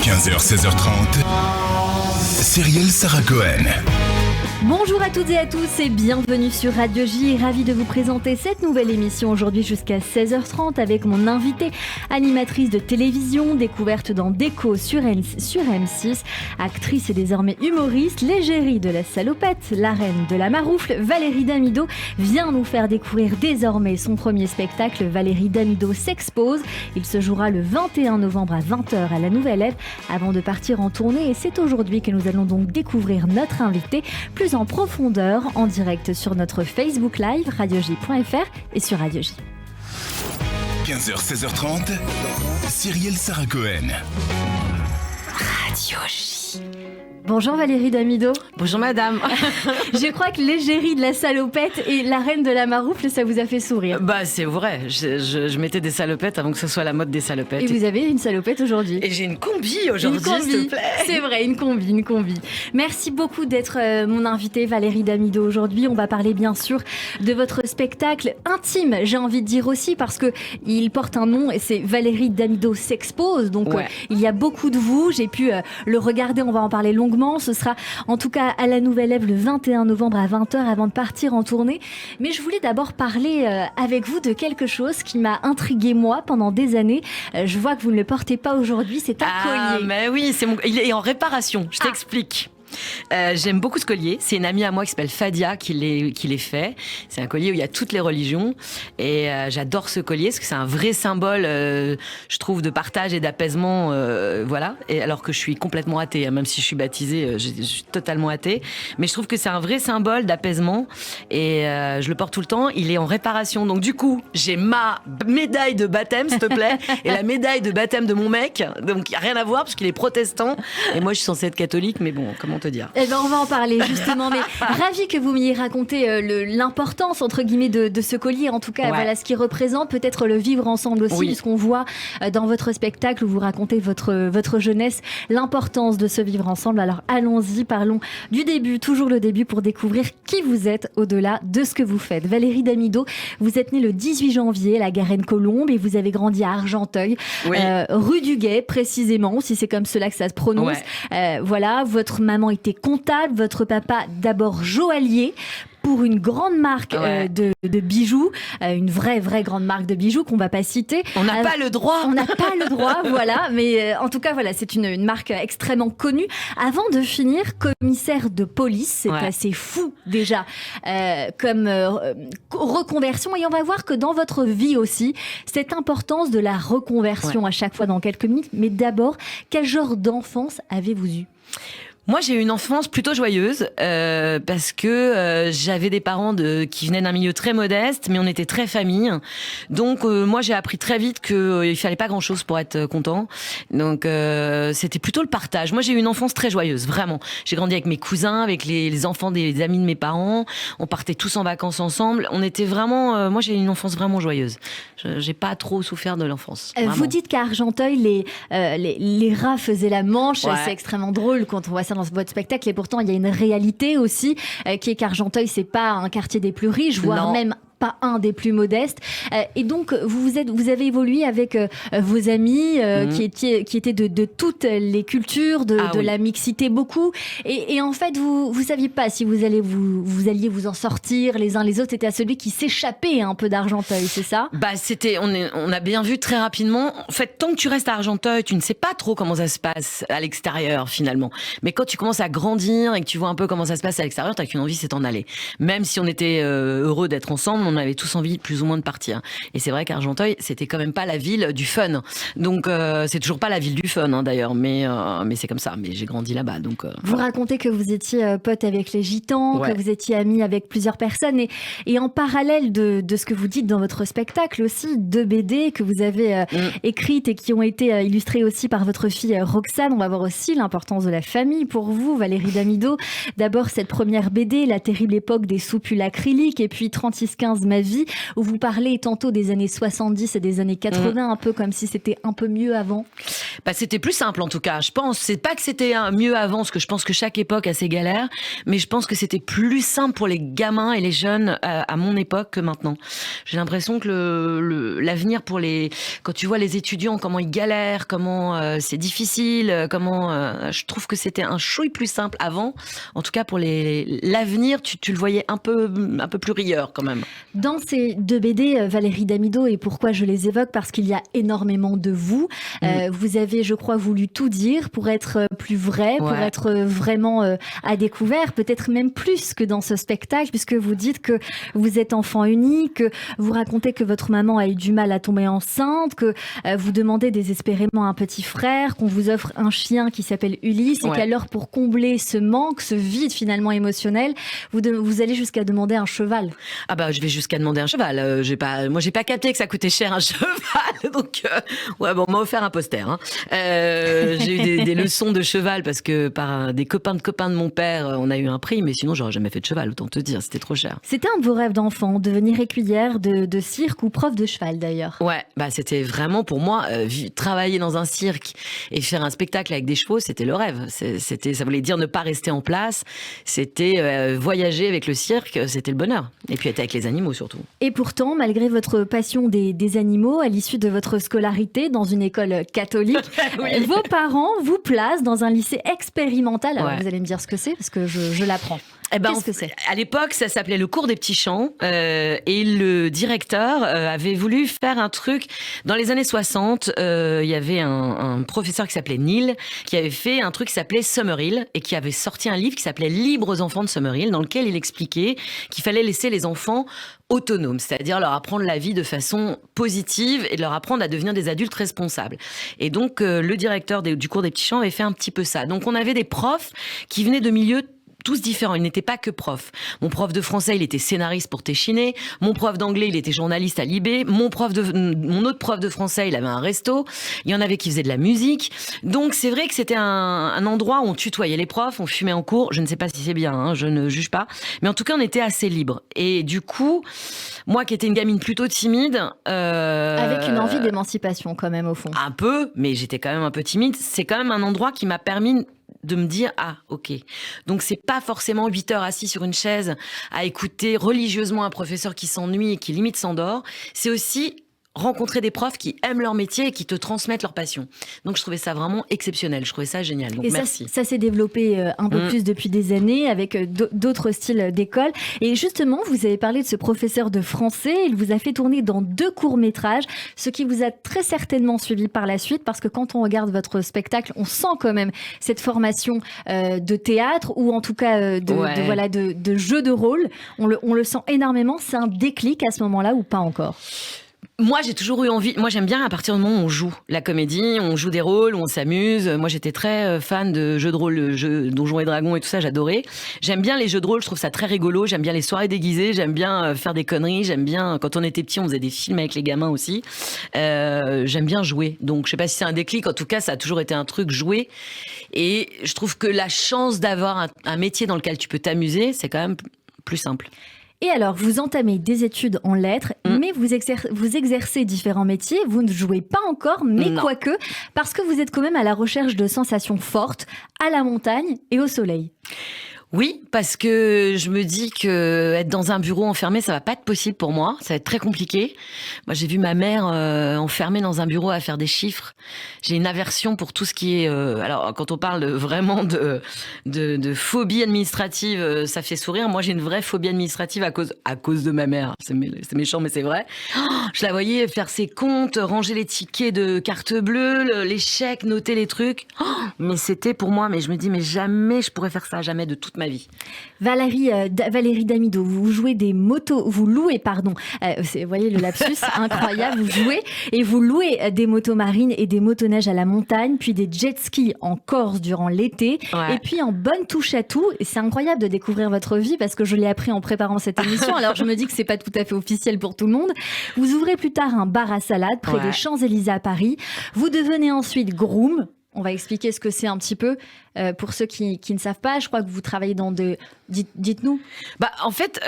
15h, 16h30, Cyrielle Sarah Cohen. Bonjour à toutes et à tous et bienvenue sur Radio J. Ravi de vous présenter cette nouvelle émission aujourd'hui jusqu'à 16h30 avec mon invitée, animatrice de télévision, découverte dans Déco sur M6, actrice et désormais humoriste, l'égérie de la salopette, la reine de la maroufle, Valérie Damido vient nous faire découvrir désormais son premier spectacle, Valérie Damido s'expose. Il se jouera le 21 novembre à 20h à la Nouvelle Ève avant de partir en tournée et c'est aujourd'hui que nous allons donc découvrir notre invitée plus en profondeur en direct sur notre Facebook Live, radioj.fr et sur Radio J. 15h, 16h30, Cyrielle Sarah Cohen. Radio J. Bonjour Valérie Damido. Bonjour madame. Je crois que l'égérie de la salopette et la reine de la maroufle, ça vous a fait sourire. Bah c'est vrai, je mettais des salopettes avant que ce soit la mode des salopettes. Et vous avez une salopette aujourd'hui. Et j'ai une combi aujourd'hui, s'il te plaît. C'est vrai, une combi. Merci beaucoup d'être mon invitée Valérie Damido aujourd'hui. On va parler bien sûr de votre spectacle intime, j'ai envie de dire aussi, parce que il porte un nom et c'est Valérie Damido s'expose. Donc ouais. Il y a beaucoup de vous, j'ai pu le regarder, on va en parler longuement. Ce sera en tout cas à la Nouvelle Ève le 21 novembre à 20h avant de partir en tournée. Mais je voulais d'abord parler avec vous de quelque chose qui m'a intriguée moi pendant des années. Je vois que vous ne le portez pas aujourd'hui, c'est un collier. Mais oui, il est en réparation, je t'explique. J'aime beaucoup ce collier. C'est une amie à moi qui s'appelle Fadia qui l'ait fait. C'est un collier où il y a toutes les religions et j'adore ce collier parce que c'est un vrai symbole, je trouve, de partage et d'apaisement. Voilà. Et alors que je suis complètement athée, hein, même si je suis baptisée, je suis totalement athée. Mais je trouve que c'est un vrai symbole d'apaisement et je le porte tout le temps. Il est en réparation. Donc du coup, j'ai ma médaille de baptême, s'il te plaît, et la médaille de baptême de mon mec. Donc il n'y a rien à voir parce qu'il est protestant et moi je suis censée être catholique. Mais bon, comment te dire. Eh ben, on va en parler justement, mais ravi que vous m'ayez raconté l'importance entre guillemets de ce collier, en tout cas voilà ce qu'il représente, peut-être le vivre ensemble aussi, puisqu'on voit dans votre spectacle où vous racontez votre jeunesse, l'importance de ce vivre ensemble. Alors allons-y, parlons du début, toujours le début, pour découvrir qui vous êtes au-delà de ce que vous faites. Valérie Damido, vous êtes née le 18 janvier à la Garenne-Colombe et vous avez grandi à Argenteuil, rue du Guet précisément, si c'est comme cela que ça se prononce. Voilà, votre maman était comptable, votre papa d'abord joaillier pour une grande marque de bijoux, une vraie grande marque de bijoux qu'on va pas citer. On n'a pas le droit. On n'a pas le droit, voilà. Mais en tout cas, voilà, c'est une marque extrêmement connue. Avant de finir commissaire de police, c'est assez fou déjà comme reconversion. Et on va voir que dans votre vie aussi, cette importance de la reconversion à chaque fois dans quelques minutes. Mais d'abord, quel genre d'enfance avez-vous eu ? Moi, j'ai eu une enfance plutôt joyeuse parce que j'avais des parents qui venaient d'un milieu très modeste, mais on était très famille. Donc, moi, j'ai appris très vite qu'il fallait pas grand-chose pour être content. Donc, c'était plutôt le partage. Moi, j'ai eu une enfance très joyeuse, vraiment. J'ai grandi avec mes cousins, avec les enfants des amis de mes parents. On partait tous en vacances ensemble. On était vraiment... moi, j'ai eu une enfance vraiment joyeuse. J'ai pas trop souffert de l'enfance. Vous dites qu'à Argenteuil, les rats faisaient la manche. C'est extrêmement drôle quand on voit ça dans votre spectacle, et pourtant il y a une réalité aussi qui est qu'Argenteuil, c'est pas un quartier des plus riches, voire même pas un des plus modestes. Et donc, vous avez évolué avec vos amis qui étaient de toutes les cultures, de la mixité beaucoup. Et en fait, vous saviez pas si vous alliez vous en sortir les uns les autres. C'était à celui qui s'échappait un peu d'Argenteuil, c'est ça ? Bah, on a bien vu très rapidement. En fait, tant que tu restes à Argenteuil, tu ne sais pas trop comment ça se passe à l'extérieur, finalement. Mais quand tu commences à grandir et que tu vois un peu comment ça se passe à l'extérieur, t'as qu'une envie, c'est d'en aller. Même si on était heureux d'être ensemble, on avait tous envie plus ou moins de partir. Et c'est vrai qu'Argenteuil, c'était quand même pas la ville du fun. Donc c'est toujours pas la ville du fun d'ailleurs, mais c'est comme ça. Mais j'ai grandi là-bas. Donc vous racontez que vous étiez pote avec les gitans, que vous étiez ami avec plusieurs personnes, et en parallèle de ce que vous dites dans votre spectacle aussi, 2 BD que vous avez écrites et qui ont été illustrées aussi par votre fille Roxane. On va voir aussi l'importance de la famille pour vous, Valérie Damido. D'abord cette première BD, La terrible époque des soupules acryliques, et puis 3615 15 ma vie, où vous parlez tantôt des années 70 et des années 80, un peu comme si c'était un peu mieux avant. C'était plus simple en tout cas. Je pense, c'est pas que c'était mieux avant, parce que je pense que chaque époque a ses galères, mais je pense que c'était plus simple pour les gamins et les jeunes à mon époque que maintenant. J'ai l'impression que l'avenir pour quand tu vois les étudiants, comment ils galèrent, comment c'est difficile, je trouve que c'était un chouille plus simple avant. En tout cas pour l'avenir, tu le voyais un peu plus rieur quand même. Dans ces 2 BD, Valérie Damido, et pourquoi je les évoque, parce qu'il y a énormément de vous. Vous avez, je crois, voulu tout dire pour être plus vrai, pour être vraiment à découvert, peut-être même plus que dans ce spectacle, puisque vous dites que vous êtes enfant unique, que vous racontez que votre maman a eu du mal à tomber enceinte, que vous demandez désespérément un petit frère, qu'on vous offre un chien qui s'appelle Ulysse, et qu'alors pour combler ce manque, ce vide finalement émotionnel, vous allez jusqu'à demander un cheval. Ah bah je vais jusqu'à demander un cheval. Moi j'ai pas capté que ça coûtait cher un cheval, donc on m'a offert un poster. J'ai eu des leçons de cheval parce que par des copains de mon père, on a eu un prix, mais sinon j'aurais jamais fait de cheval, autant te dire, c'était trop cher. C'était un de vos rêves d'enfant, devenir écuyère de cirque ou prof de cheval d'ailleurs. Ouais, c'était vraiment pour moi travailler dans un cirque et faire un spectacle avec des chevaux, c'était le rêve. Ça voulait dire ne pas rester en place, c'était voyager avec le cirque, c'était le bonheur. Et puis être avec les animaux surtout. Et pourtant, malgré votre passion des animaux, à l'issue de votre scolarité dans une école catholique, vos parents vous placent dans un lycée expérimental. Alors vous allez me dire ce que c'est, parce que je l'apprends. Qu'est-ce que c'est ? À l'époque, ça s'appelait le cours des petits chants et le directeur avait voulu faire un truc. Dans les années 60, il y avait un professeur qui s'appelait Neil qui avait fait un truc qui s'appelait Summerhill et qui avait sorti un livre qui s'appelait Libres aux enfants de Summerhill, dans lequel il expliquait qu'il fallait laisser les enfants autonomes, c'est-à-dire leur apprendre la vie de façon positive et leur apprendre à devenir des adultes responsables. Et donc, le directeur du cours des petits chants avait fait un petit peu ça. Donc, on avait des profs qui venaient de milieux tous différents, ils n'étaient pas que profs. Mon prof de français, il était scénariste pour Téchiné. Mon prof d'anglais, il était journaliste à Libé. Mon autre prof de français, il avait un resto. Il y en avait qui faisaient de la musique. Donc c'est vrai que c'était un endroit où on tutoyait les profs, on fumait en cours. Je ne sais pas si c'est bien, je ne juge pas. Mais en tout cas, on était assez libres. Et du coup, moi qui étais une gamine plutôt timide... Avec une envie d'émancipation quand même au fond. Un peu, mais j'étais quand même un peu timide. C'est quand même un endroit qui m'a permis de me dire, ok. Donc c'est pas forcément 8 heures assis sur une chaise à écouter religieusement un professeur qui s'ennuie et qui limite s'endort. C'est aussi rencontrer des profs qui aiment leur métier et qui te transmettent leur passion. Donc je trouvais ça vraiment exceptionnel, je trouvais ça génial. Donc et merci. Ça s'est développé un peu plus depuis des années avec d'autres styles d'école. Et justement, vous avez parlé de ce professeur de français, il vous a fait tourner dans 2 courts-métrages, ce qui vous a très certainement suivi par la suite, parce que quand on regarde votre spectacle, on sent quand même cette formation de théâtre, ou en tout cas de jeu de rôle. On le sent énormément. C'est un déclic à ce moment-là ou pas encore ? Moi, j'ai toujours eu envie. Moi, j'aime bien à partir du moment où on joue la comédie, on joue des rôles, où on s'amuse. Moi, j'étais très fan de jeux de rôle, jeux Donjons et Dragons et tout ça, j'adorais. J'aime bien les jeux de rôle, je trouve ça très rigolo. J'aime bien les soirées déguisées, j'aime bien faire des conneries. J'aime bien, quand on était petit, on faisait des films avec les gamins aussi. J'aime bien jouer. Donc, je sais pas si c'est un déclic. En tout cas, ça a toujours été un truc jouer. Et je trouve que la chance d'avoir un métier dans lequel tu peux t'amuser, c'est quand même plus simple. Et alors, vous entamez des études en lettres, mais vous exercez différents métiers. Vous ne jouez pas encore, mais quoique, parce que vous êtes quand même à la recherche de sensations fortes, à la montagne et au soleil. Oui, parce que je me dis que être dans un bureau enfermé, ça va pas être possible pour moi. Ça va être très compliqué. Moi, j'ai vu ma mère enfermée dans un bureau à faire des chiffres. J'ai une aversion pour tout ce qui est... alors, quand on parle vraiment de phobie administrative, ça fait sourire. Moi, j'ai une vraie phobie administrative à cause de ma mère. C'est méchant, mais c'est vrai. Je la voyais faire ses comptes, ranger les tickets de carte bleue, les chèques, noter les trucs. Mais c'était pour moi, mais je me dis, mais jamais je pourrais faire ça, jamais de toute ma vie. Valérie Damido, vous louez, vous voyez le lapsus, incroyable, vous louez des motos marines et des motoneiges à la montagne, puis des jet skis en Corse durant l'été, et puis en bonne touche à tout. Et c'est incroyable de découvrir votre vie parce que je l'ai appris en préparant cette émission, alors je me dis que c'est pas tout à fait officiel pour tout le monde. Vous ouvrez plus tard un bar à salade près des Champs-Élysées à Paris. Vous devenez ensuite groom. On va expliquer ce que c'est un petit peu pour ceux qui ne savent pas. Je crois que vous travaillez dans de... Dites-nous. En fait,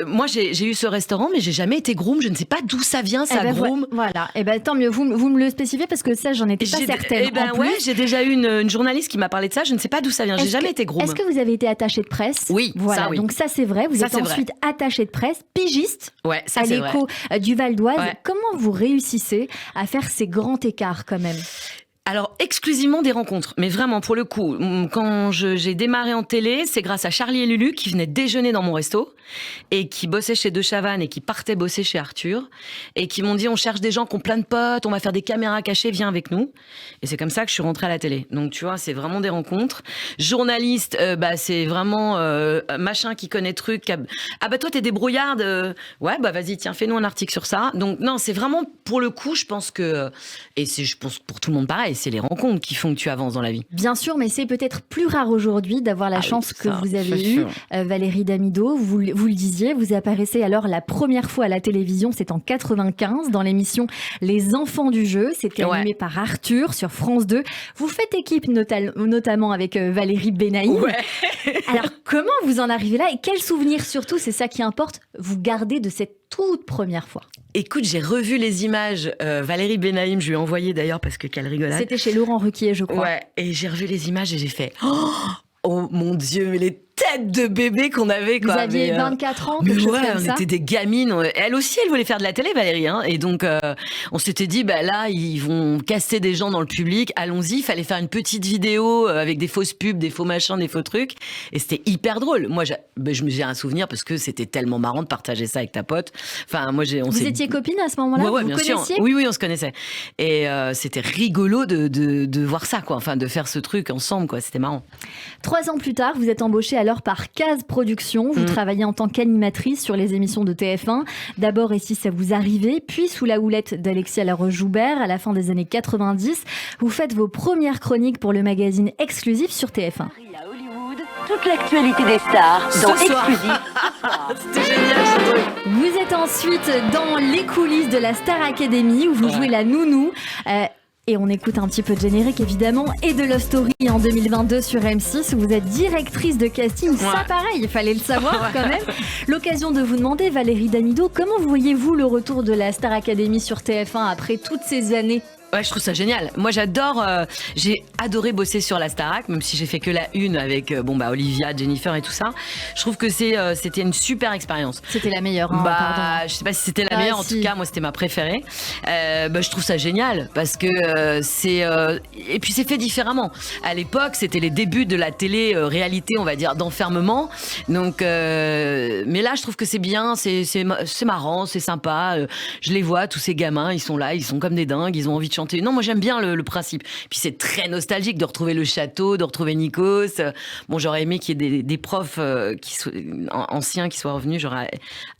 moi j'ai eu ce restaurant, mais j'ai jamais été groom. Je ne sais pas d'où ça vient, ça, groom. Voilà. Tant mieux. Vous me le spécifiez parce que ça, j'en étais pas certaine. J'ai déjà eu une journaliste qui m'a parlé de ça. Je ne sais pas d'où ça vient. J'ai jamais été groom. Est-ce que vous avez été attaché de presse? Oui. Voilà. Ça, oui. Donc ça, c'est vrai. Vous êtes ensuite attaché de presse, pigiste. Ouais, ça à c'est l'Écho du Val d'Oise. Ouais. Comment vous réussissez à faire ces grands écarts quand même? Alors, exclusivement des rencontres. Mais vraiment, pour le coup, quand j'ai démarré en télé, c'est grâce à Charlie et Lulu qui venaient déjeuner dans mon resto et qui bossaient chez De Chavannes et qui partaient bosser chez Arthur et qui m'ont dit, on cherche des gens qui ont plein de potes, on va faire des caméras cachées, viens avec nous. Et c'est comme ça que je suis rentrée à la télé. Donc, tu vois, c'est vraiment des rencontres. Journaliste, c'est vraiment machin qui connaît truc. Toi, t'es débrouillarde. Ouais, vas-y, tiens, fais-nous un article sur ça. Donc, non, c'est vraiment, pour le coup, je pense que... Et je pense pour tout le monde pareil. C'est les rencontres qui font que tu avances dans la vie. Bien sûr, mais c'est peut-être plus rare aujourd'hui d'avoir la chance que vous avez eue. Valérie Damido, vous le disiez, vous apparaissez alors la première fois à la télévision, c'est en 95, dans l'émission Les Enfants du Jeu. C'était animé par Arthur sur France 2. Vous faites équipe notamment avec Valérie Benaïm. Ouais. Alors, comment vous en arrivez là et quels souvenirs surtout, c'est ça qui importe, vous gardez de cette toute première fois? Écoute, j'ai revu les images. Valérie Benaïm, je lui ai envoyé d'ailleurs parce que quelle rigolade. C'était chez Laurent Ruquier, je crois. Ouais, et j'ai revu les images et j'ai fait oh mon Dieu, mais les têtes de bébé qu'on avait, quoi. Vous aviez 24 ans, quelque chose comme ça. On était des gamines. Elle aussi, elle voulait faire de la télé, Valérie. Et donc, on s'était dit, là, ils vont casser des gens dans le public. Allons-y. Il fallait faire une petite vidéo avec des fausses pubs, des faux machins, des faux trucs. Et c'était hyper drôle. Moi, j'ai un souvenir parce que c'était tellement marrant de partager ça avec ta pote. Enfin, moi, vous étiez copine à ce moment-là? Ouais, vous bien connaissiez? sûr. Oui, on se connaissait. Et c'était rigolo de voir ça, quoi. Enfin, de faire ce truc ensemble, quoi. C'était marrant. 3 ans plus tard, vous êtes embauchée alors par Case Productions. Vous travaillez en tant qu'animatrice sur les émissions de TF1. D'abord, Et si ça vous arrivait, puis sous la houlette d'Alexia Laroche-Joubert à la fin des années 90. Vous faites vos premières chroniques pour le magazine Exclusif sur TF1. À Hollywood, toute l'actualité des stars dans Exclusif. C'était génial. Vous êtes ensuite dans les coulisses de la Star Academy où vous jouez la nounou. Et on écoute un petit peu de générique évidemment et de Love Story en 2022 sur M6 où vous êtes directrice de casting. Ça pareil, il fallait le savoir quand même. L'occasion de vous demander, Valérie Damido, comment voyez-vous le retour de la Star Academy sur TF1 après toutes ces années? Ouais, je trouve ça génial. Moi, j'adore. J'ai adoré bosser sur la Starac, même si j'ai fait que la une avec Olivia, Jennifer et tout ça. Je trouve que c'était une super expérience. C'était la meilleure. Pardon. Je sais pas si c'était la meilleure. En tout cas, moi, c'était ma préférée. Je trouve ça génial parce que et puis c'est fait différemment. À l'époque, c'était les débuts de la télé-réalité, on va dire, d'enfermement. Donc, mais là, je trouve que c'est bien, c'est marrant, c'est sympa. Je les vois, tous ces gamins, ils sont là, ils sont comme des dingues, ils ont envie de chanter. Non, moi j'aime bien le principe. Puis c'est très nostalgique de retrouver le château, de retrouver Nikos. Bon, j'aurais aimé qu'il y ait des profs anciens qui soient revenus. J'aurais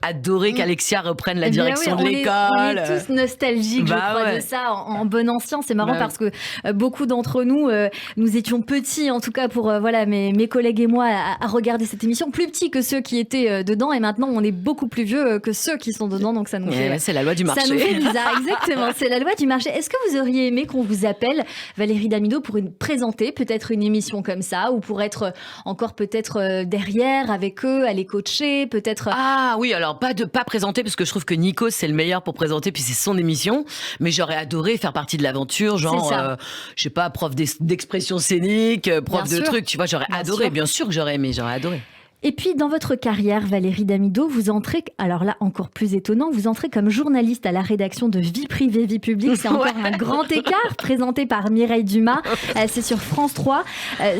adoré qu'Alexia reprenne la direction de l'école. On est tous nostalgiques, je crois, de ça. En bon ancien, c'est marrant parce que beaucoup d'entre nous, nous étions petits, en tout cas pour mes collègues et moi, à regarder cette émission, plus petits que ceux qui étaient dedans. Et maintenant, on est beaucoup plus vieux que ceux qui sont dedans. Donc ça nous fait. C'est la loi du marché. Ça nous fait bizarre, exactement. C'est la loi du marché. Est-ce que vous auriez aimé qu'on vous appelle, Valérie Damido, pour présenter peut-être une émission comme ça, ou pour être encore peut-être derrière avec eux, aller coacher, peut-être. Ah oui, alors pas présenter, parce que je trouve que Nikos c'est le meilleur pour présenter, puis c'est son émission. Mais j'aurais adoré faire partie de l'aventure, genre, je sais pas, prof d'expression scénique, prof de trucs, tu vois, j'aurais adoré. Bien sûr que j'aurais aimé, j'aurais adoré. Et puis, dans votre carrière, Valérie Damido, vous entrez, alors là, encore plus étonnant, vous entrez comme journaliste à la rédaction de Vie privée, vie publique. C'est encore un grand écart, présenté par Mireille Dumas. C'est sur France 3.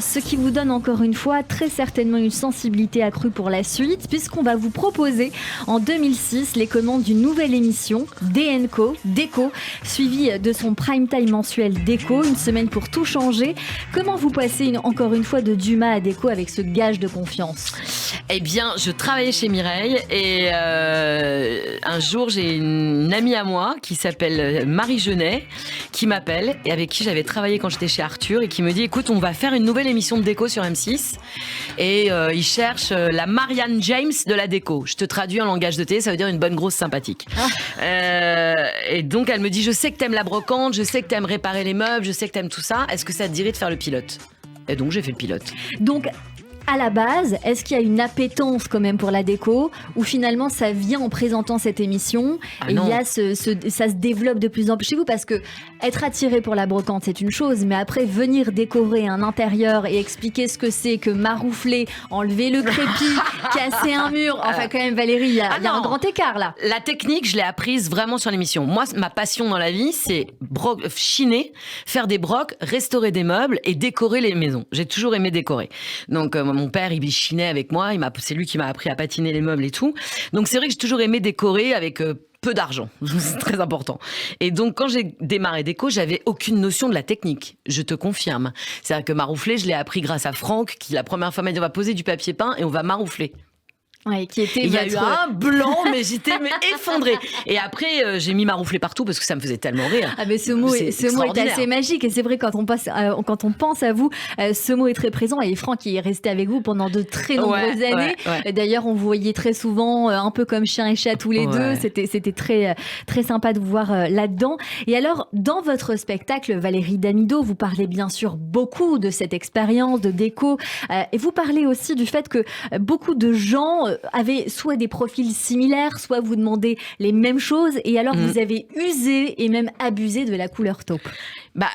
Ce qui vous donne, encore une fois, très certainement une sensibilité accrue pour la suite, puisqu'on va vous proposer, en 2006, les commandes d'une nouvelle émission, DNCO, Déco, suivie de son prime time mensuel Déco, une semaine pour tout changer. Comment vous passez, encore une fois, de Dumas à Déco avec ce gage de confiance ? Eh bien, je travaillais chez Mireille et un jour, j'ai une amie à moi qui s'appelle Marie Genet qui m'appelle et avec qui j'avais travaillé quand j'étais chez Arthur et qui me dit écoute, on va faire une nouvelle émission de déco sur M6 et ils cherchent la Marianne James de la déco. Je te traduis en langage de télé, ça veut dire une bonne grosse sympathique. Et donc, elle me dit je sais que t'aimes la brocante, je sais que t'aimes réparer les meubles, je sais que t'aimes tout ça. Est-ce que ça te dirait de faire le pilote ? Et donc, j'ai fait le pilote. Donc, à la base, est-ce qu'il y a une appétence quand même pour la déco ou finalement ça vient en présentant cette émission et il y a ça se développe de plus en plus chez vous parce que être attiré pour la brocante c'est une chose mais après venir décorer un intérieur et expliquer ce que c'est que maroufler, enlever le crépi, casser un mur, enfin quand même Valérie, il y a un grand écart là. La technique, je l'ai apprise vraiment sur l'émission. Moi, ma passion dans la vie, c'est chiner, faire des brocs, restaurer des meubles et décorer les maisons. J'ai toujours aimé décorer. Donc mon père, il chinait avec moi, c'est lui qui m'a appris à patiner les meubles et tout. Donc c'est vrai que j'ai toujours aimé décorer avec peu d'argent, c'est très important. Et donc quand j'ai démarré déco, j'avais aucune notion de la technique, je te confirme. C'est-à-dire que maroufler, je l'ai appris grâce à Franck, qui la première fois m'a dit on va poser du papier peint et on va maroufler. Ouais, qui était il y a eu un blanc, mais j'étais effondrée. Et après, j'ai mis maroufler partout parce que ça me faisait tellement rire. Ah mais ce mot est assez magique et c'est vrai quand on pense à vous, ce mot est très présent et Franck qui est resté avec vous pendant de très nombreuses années. Ouais. D'ailleurs, on vous voyait très souvent un peu comme chien et chat tous les deux. C'était très très sympa de vous voir là-dedans. Et alors, dans votre spectacle, Valérie Damido, vous parlez bien sûr beaucoup de cette expérience de déco et vous parlez aussi du fait que beaucoup de gens avaient soit des profils similaires, soit vous demandez les mêmes choses et alors vous avez usé et même abusé de la couleur taupe.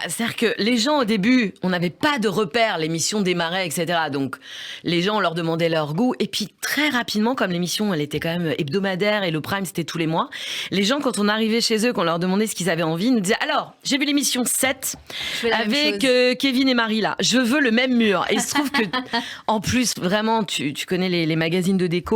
C'est-à-dire que les gens, au début, on n'avait pas de repères, l'émission démarrait, etc. Donc, les gens, on leur demandait leur goût. Et puis, très rapidement, comme l'émission, elle était quand même hebdomadaire et le prime, c'était tous les mois, les gens, quand on arrivait chez eux, qu'on leur demandait ce qu'ils avaient envie, ils nous disaient « Alors, j'ai vu l'émission 7 avec Kevin et Marie, là. Je veux le même mur. » Et il se trouve que, en plus, vraiment, tu connais les magazines de déco.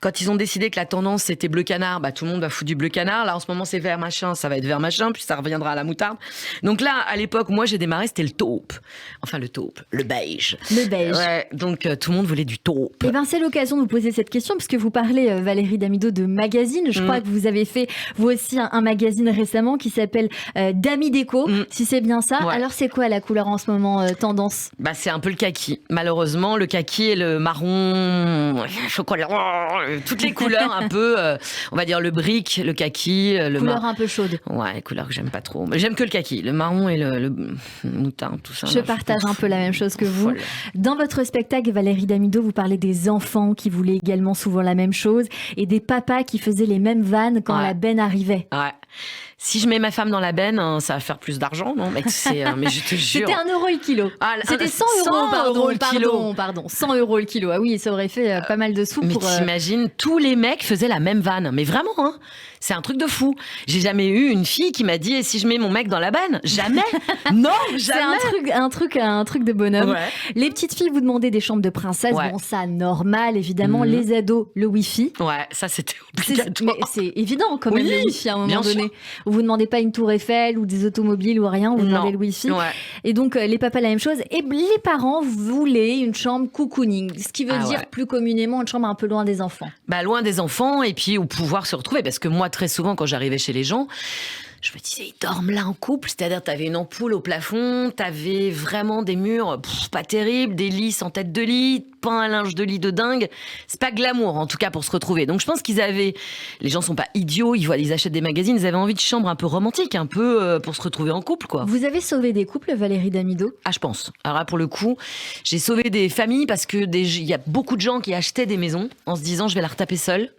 Quand ils ont décidé que la tendance, c'était bleu canard, tout le monde va foutre du bleu canard. Là, en ce moment, c'est vert machin, ça va être vert machin, puis ça reviendra à la moutarde. Donc là, à l'époque, moi, j'ai démarré, c'était le taupe. Enfin, le taupe, le beige. Le beige. Ouais, donc tout le monde voulait du taupe. Et c'est l'occasion de vous poser cette question, parce que vous parlez, Valérie Damido, de magazine. Je crois que vous avez fait, vous aussi, un magazine récemment qui s'appelle Dami Déco, si c'est bien ça. Ouais. Alors, c'est quoi la couleur en ce moment, tendance ? C'est un peu le kaki. Malheureusement, le kaki et le marron, chocolat, toutes les couleurs un peu, on va dire le brick, le kaki. Couleur un peu chaude. Ouais, couleur que j'aime pas trop. Mais j'aime que le kaki, le marron et le moutarde, tout ça. Je partage un peu la même chose que vous. Dans votre spectacle, Valérie Damido, vous parlez des enfants qui voulaient également souvent la même chose et des papas qui faisaient les mêmes vannes quand la benne arrivait. Ouais. Si je mets ma femme dans la benne, ça va faire plus d'argent, non ? Mais je te jure. C'était 1 euro le kilo. C'était 100 euros, pardon. 100 euros le kilo. Ah oui, ça aurait fait pas mal de sous. Mais t'imagines, tous les mecs faisaient la même vanne. Mais vraiment, hein. C'est un truc de fou. J'ai jamais eu une fille qui m'a dit et si je mets mon mec dans la benne ? Jamais. Non, jamais. C'est un truc de bonhomme. Ouais. Les petites filles, vous demandez des chambres de princesse. Ouais. Bon, ça, normal, évidemment. Les ados, le Wi-Fi. Ouais, ça, c'était obligatoire. Mais c'est évident, quand même, le Wi-Fi, à un moment donné. Vous demandez pas une tour Eiffel ou des automobiles ou rien, vous demandez le Wi-Fi. Ouais. Et donc, les papas, la même chose. Et les parents voulaient une chambre cocooning. Ce qui veut dire plus communément une chambre un peu loin des enfants. Loin des enfants et puis où pouvoir se retrouver. Parce que moi, très souvent, quand j'arrivais chez les gens, je me disais, ils dorment là en couple. C'est-à-dire, t'avais une ampoule au plafond, t'avais vraiment des murs pas terribles, des lits sans tête de lit, pas un linge de lit de dingue. C'est pas glamour, en tout cas, pour se retrouver. Donc, je pense les gens sont pas idiots, ils achètent des magazines, ils avaient envie de chambres un peu romantiques, un peu pour se retrouver en couple, quoi. Vous avez sauvé des couples, Valérie Damido ? Ah, je pense. Alors là, pour le coup, j'ai sauvé des familles parce que il y a beaucoup de gens qui achetaient des maisons en se disant, je vais la retaper seule.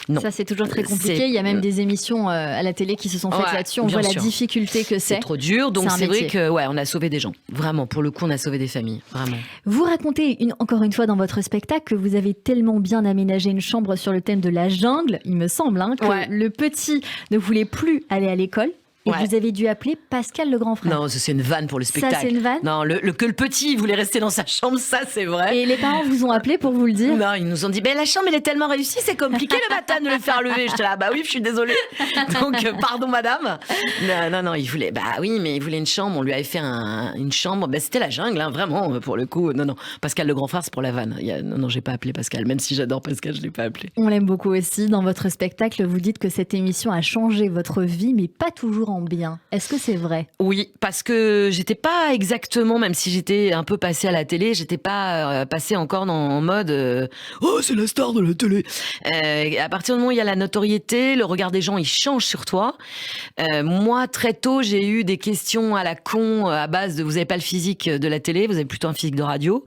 Non. Ça, c'est toujours très compliqué. Il y a même des émissions à la télé qui se sont faites là-dessus. On voit la difficulté que c'est. C'est trop dur. Donc, c'est vrai que, on a sauvé des gens. Vraiment. Pour le coup, on a sauvé des familles. Vraiment. Vous racontez encore une fois dans votre spectacle que vous avez tellement bien aménagé une chambre sur le thème de la jungle, il me semble, que le petit ne voulait plus aller à l'école. et vous avez dû appeler Pascal le grand frère. Non, c'est une vanne pour le spectacle. Ça, c'est une vanne ? Non, que le petit voulait rester dans sa chambre, ça c'est vrai. Et les parents vous ont appelé pour vous le dire ? Non, ils nous ont dit, la chambre elle est tellement réussie, c'est compliqué le matin de le faire lever. J'étais là, oui, je suis désolée. Donc, pardon madame. Non, il voulait, mais il voulait une chambre, on lui avait fait une chambre, c'était la jungle, hein, vraiment, pour le coup. Non, Pascal le grand frère, c'est pour la vanne. Non, j'ai pas appelé Pascal, même si j'adore Pascal, je l'ai pas appelé. On l'aime beaucoup aussi. Dans votre spectacle, vous dites que cette émission a changé votre vie, mais pas toujours en bien. Est-ce que c'est vrai ? Oui, parce que j'étais pas exactement, même si j'étais un peu passée à la télé, j'étais pas passée encore en mode c'est la star de la télé. À partir du moment où il y a la notoriété, le regard des gens, il change sur toi. Moi, très tôt, j'ai eu des questions à la con à base de vous avez pas le physique de la télé, vous avez plutôt un physique de radio.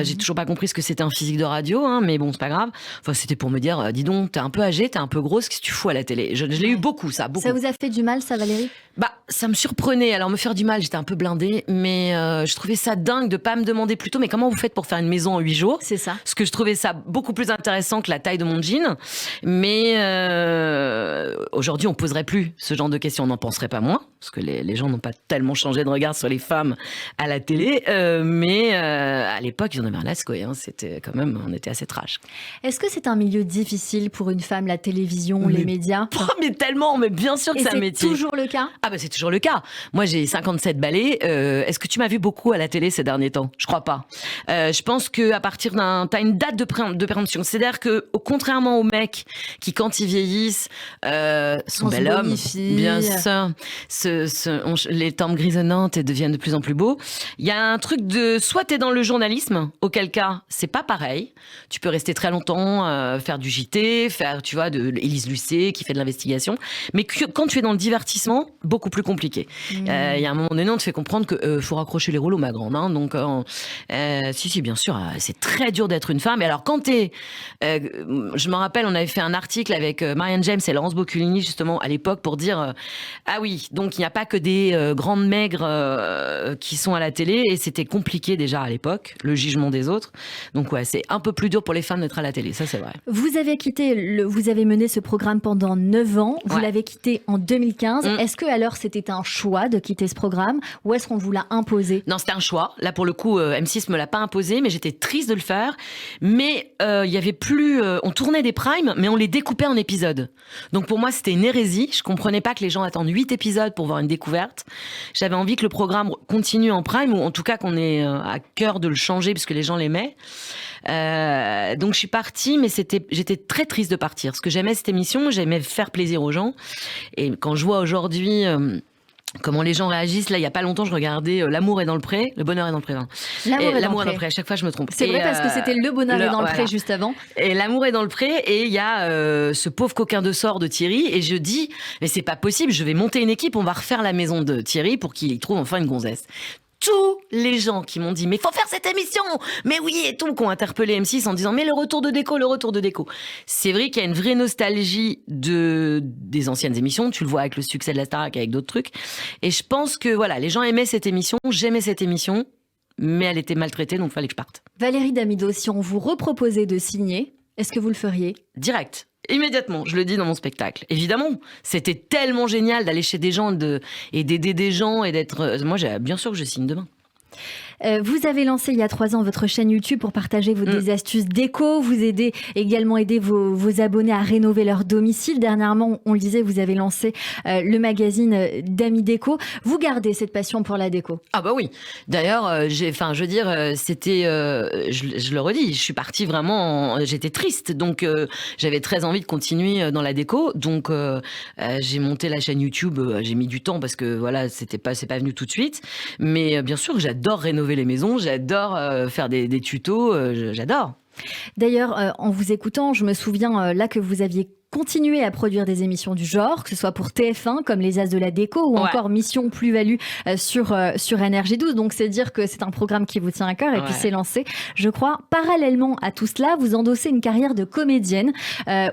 J'ai toujours pas compris ce que c'était un physique de radio, hein, mais bon, c'est pas grave. Enfin, c'était pour me dire, dis donc, t'es un peu âgée, t'es un peu grosse, qu'est-ce que tu fous à la télé ? Je l'ai eu beaucoup, ça, beaucoup. Ça vous a fait du mal, ça, Valérie ? Ça me surprenait. Alors, me faire du mal, j'étais un peu blindée, mais je trouvais ça dingue de pas me demander plutôt, mais comment vous faites pour faire une maison en 8 jours ? C'est ça. Parce que je trouvais ça beaucoup plus intéressant que la taille de mon jean. Mais aujourd'hui, on poserait plus ce genre de questions. On n'en penserait pas moins, parce que les gens n'ont pas tellement changé de regard sur les femmes à la télé. Mais à l'époque, ils en avaient un lasco. Hein. C'était quand même, on était assez trash. Est-ce que c'est un milieu difficile pour une femme, la télévision, les médias ? Mais tellement, mais bien sûr que c'est un métier. C'est toujours le cas ? C'est toujours le cas. Moi, j'ai 57 balais. Est-ce que tu m'as vu beaucoup à la télé ces derniers temps ? Je crois pas. Je pense qu'à partir t'as une date de péremption. C'est-à-dire que, contrairement aux mecs qui, quand ils vieillissent, sont bel homme, bien sûr, les tempes grisonnantes et deviennent de plus en plus beaux. Il y a un truc de, soit t'es dans le journalisme, auquel cas, c'est pas pareil. Tu peux rester très longtemps, faire du JT, faire, tu vois, de Élise Lucet qui fait de l'investigation. Mais quand tu es dans le divertissement, beaucoup plus compliqué. Il y a un moment donné, on te fait comprendre que faut raccrocher les rouleaux, ma grande. Hein, donc, si, bien sûr, c'est très dur d'être une femme. Et alors, quand je me rappelle, on avait fait un article avec Marianne James et Laurence Boccolini, justement, à l'époque, pour dire donc il n'y a pas que des grandes maigres qui sont à la télé, et c'était compliqué déjà à l'époque, le jugement des autres. Donc, c'est un peu plus dur pour les femmes d'être à la télé, ça c'est vrai. Vous avez mené ce programme pendant 9 ans, vous l'avez quitté en 2015. Est-ce que alors c'était un choix de quitter ce programme, ou est-ce qu'on vous l'a imposé ? Non, c'était un choix. Là, pour le coup, M6 me l'a pas imposé, mais j'étais triste de le faire. Mais il y avait plus... on tournait des primes, mais on les découpait en épisodes. Donc pour moi, c'était une hérésie. Je comprenais pas que les gens attendent 8 épisodes pour voir une découverte. J'avais envie que le programme continue en prime, ou en tout cas qu'on ait à cœur de le changer, parce que les gens l'aimaient. Donc je suis partie, mais j'étais très triste de partir. Parce que j'aimais cette émission, j'aimais faire plaisir aux gens. Et quand je vois aujourd'hui... comment les gens réagissent. Là, il y a pas longtemps, je regardais L'amour est dans le pré, le bonheur est dans le pré. L'amour est dans le pré. À chaque fois, je me trompe. C'est vrai, parce que c'était Le bonheur est dans le pré juste avant. Et L'amour est dans le pré, et il y a ce pauvre coquin de sort de Thierry, et je dis, mais c'est pas possible, je vais monter une équipe, on va refaire la maison de Thierry pour qu'il y trouve enfin une gonzesse. Tous les gens qui m'ont dit, mais faut faire cette émission, mais oui, et tout, qui ont interpellé M6 en disant, mais le retour de déco. C'est vrai qu'il y a une vraie nostalgie des anciennes émissions. Tu le vois avec le succès de la Starac, avec d'autres trucs. Et je pense que voilà, les gens aimaient cette émission, j'aimais cette émission, mais elle était maltraitée, donc il fallait que je parte. Valérie Damido, si on vous reproposait de signer, est-ce que vous le feriez ? Direct. Immédiatement, je le dis dans mon spectacle. Évidemment, c'était tellement génial d'aller chez des gens et d'aider des gens et d'être... Moi, bien sûr que je signe demain. Vous avez lancé il y a 3 ans votre chaîne YouTube pour partager des astuces déco. Vous également aider vos abonnés à rénover leur domicile. Dernièrement, on le disait, vous avez lancé le magazine d'Amis Déco. Vous gardez cette passion pour la déco ? Ah bah oui. D'ailleurs, c'était, je le redis, je suis partie vraiment, j'étais triste, donc j'avais très envie de continuer dans la déco. Donc j'ai monté la chaîne YouTube. J'ai mis du temps parce que voilà, c'est pas venu tout de suite. Mais bien sûr, j'adore rénover les maisons, j'adore faire des tutos, j'adore. D'ailleurs, en vous écoutant, je me souviens là que vous aviez continuer à produire des émissions du genre, que ce soit pour TF1 comme Les As de la Déco ou encore Mission Plus-Value sur NRJ12. Donc c'est dire que c'est un programme qui vous tient à cœur et puis c'est lancé. Je crois, parallèlement à tout cela, vous endossez une carrière de comédienne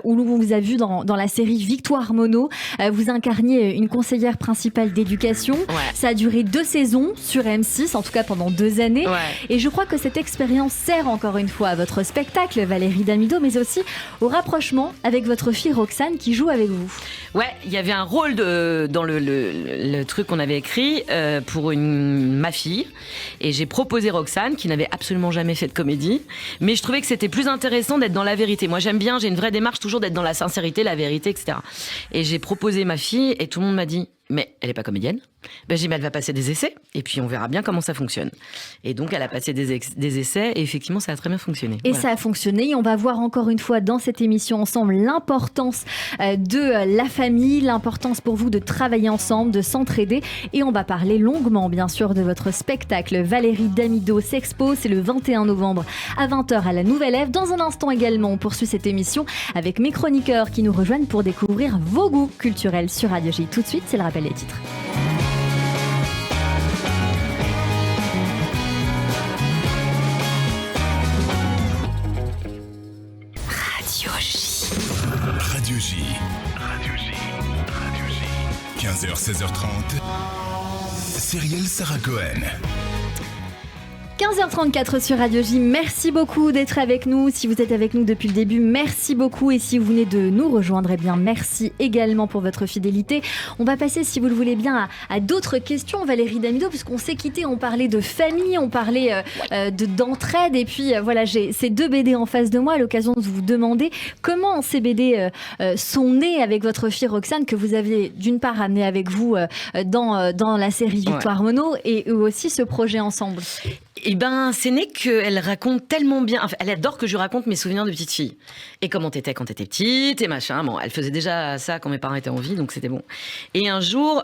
où l'on vous a vu dans la série Victoire Mono. Vous incarniez une conseillère principale d'éducation. Ça a duré 2 saisons sur M6, en tout cas pendant 2 années. Et je crois que cette expérience sert encore une fois à votre spectacle, Valérie Damido, mais aussi au rapprochement avec votre fille fille Roxane qui joue avec vous. Ouais, il y avait un rôle dans le truc qu'on avait écrit pour ma fille. Et j'ai proposé Roxane, qui n'avait absolument jamais fait de comédie. Mais je trouvais que c'était plus intéressant d'être dans la vérité. Moi, j'aime bien, j'ai une vraie démarche toujours d'être dans la sincérité, la vérité, etc. Et j'ai proposé ma fille et tout le monde m'a dit « Mais elle n'est pas comédienne ?» J'ai dit « Elle va passer des essais et puis on verra bien comment ça fonctionne. » Et donc, elle a passé des essais et effectivement, ça a très bien fonctionné. Et voilà. Ça a fonctionné. Et on va voir encore une fois dans cette émission ensemble l'importance de la famille, l'importance pour vous de travailler ensemble, de s'entraider. Et on va parler longuement, bien sûr, de votre spectacle Valérie Damido s'expose. C'est le 21 novembre à 20h à la Nouvelle Ève. Dans un instant également, on poursuit cette émission avec mes chroniqueurs qui nous rejoignent pour découvrir vos goûts culturels sur Radio J. Tout de suite, c'est le rappel des titres. Radio J. 15h, 16h30. Cyrielle Sarah Cohen. 15h34 sur Radio J, merci beaucoup d'être avec nous. Si vous êtes avec nous depuis le début, merci beaucoup. Et si vous venez de nous rejoindre, eh bien merci également pour votre fidélité. On va passer, si vous le voulez bien, à d'autres questions, Valérie Damido, puisqu'on s'est quitté, on parlait de famille, on parlait d'entraide. Et puis voilà, j'ai ces 2 BD en face de moi, à l'occasion de vous demander comment ces BD sont nés avec votre fille Roxane, que vous avez d'une part amenée avec vous dans la série Victoire Mono, et aussi ce projet ensemble. Eh ben, c'est né qu'elle raconte tellement bien. Enfin, elle adore que je lui raconte mes souvenirs de petite fille. Et comment t'étais quand t'étais petite, et machin. Bon, elle faisait déjà ça quand mes parents étaient en vie, donc c'était bon. Et un jour,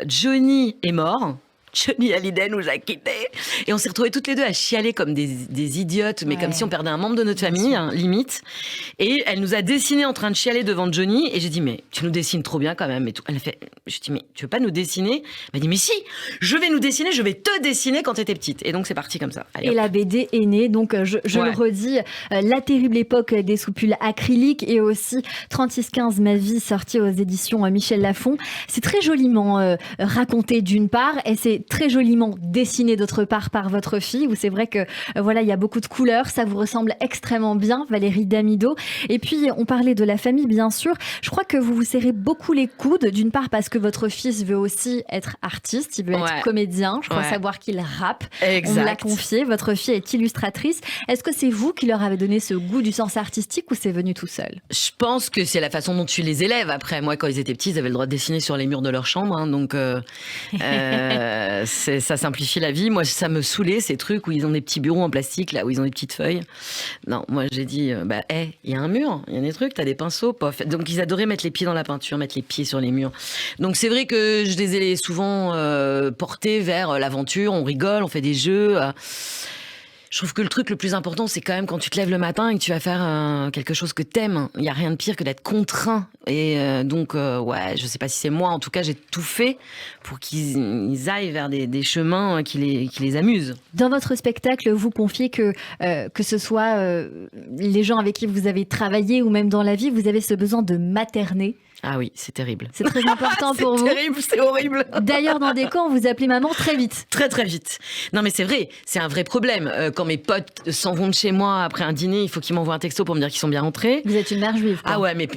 Johnny est mort. Johnny Hallyday nous a quittés. Et on s'est retrouvés toutes les deux à chialer comme des idiotes, mais comme si on perdait un membre de notre famille, hein, limite. Et elle nous a dessiné en train de chialer devant Johnny. Et j'ai dit, mais tu nous dessines trop bien quand même. Et tout. Elle a fait, je dis, mais tu veux pas nous dessiner? Elle m'a dit, mais si, je vais nous dessiner, je vais te dessiner quand t'étais petite. Et donc c'est parti comme ça. Allez, et la BD est née, donc je le redis, La terrible époque des soupules acryliques, et aussi 3615 Ma vie, sortie aux éditions Michel Lafon. C'est très joliment raconté d'une part, et c'est très joliment dessiné d'autre part par votre fille, où c'est vrai que voilà, il y a beaucoup de couleurs, ça vous ressemble extrêmement bien, Valérie Damido. Et puis on parlait de la famille, bien sûr. Je crois que vous vous serrez beaucoup les coudes, d'une part parce que votre fils veut aussi être artiste, il veut être comédien, je crois savoir qu'il rappe. Exact. On l'a confié, votre fille est illustratrice. Est-ce que c'est vous qui leur avez donné ce goût du sens artistique, ou c'est venu tout seul? Je pense que c'est la façon dont tu les élèves. Après, moi, quand ils étaient petits, ils avaient le droit de dessiner sur les murs de leur chambre, hein, donc ça simplifie la vie. Moi, ça me saoulait, ces trucs où ils ont des petits bureaux en plastique, là, où ils ont des petites feuilles. Non, moi, j'ai dit, il y a un mur, il y a des trucs, t'as des pinceaux, pof. Donc, ils adoraient mettre les pieds dans la peinture, mettre les pieds sur les murs. Donc, c'est vrai que je les ai souvent portés vers l'aventure, on rigole, on fait des jeux. Je trouve que le truc le plus important, c'est quand même quand tu te lèves le matin et que tu vas faire quelque chose que t'aimes. Il n'y a rien de pire que d'être contraint. Et donc, je sais pas si c'est moi. En tout cas, j'ai tout fait pour qu'ils aillent vers des chemins qui les amusent. Dans votre spectacle, vous confiez que ce soit les gens avec qui vous avez travaillé ou même dans la vie, vous avez ce besoin de materner. Ah oui, c'est terrible. C'est très important pour vous. C'est terrible, c'est horrible. D'ailleurs, dans des camps, vous appelez maman très vite. Très, très vite. Non, mais c'est vrai, c'est un vrai problème. Quand mes potes s'en vont de chez moi après un dîner, il faut qu'ils m'envoient un texto pour me dire qu'ils sont bien rentrés. Vous êtes une mère juive, quoi. Ah ouais, mais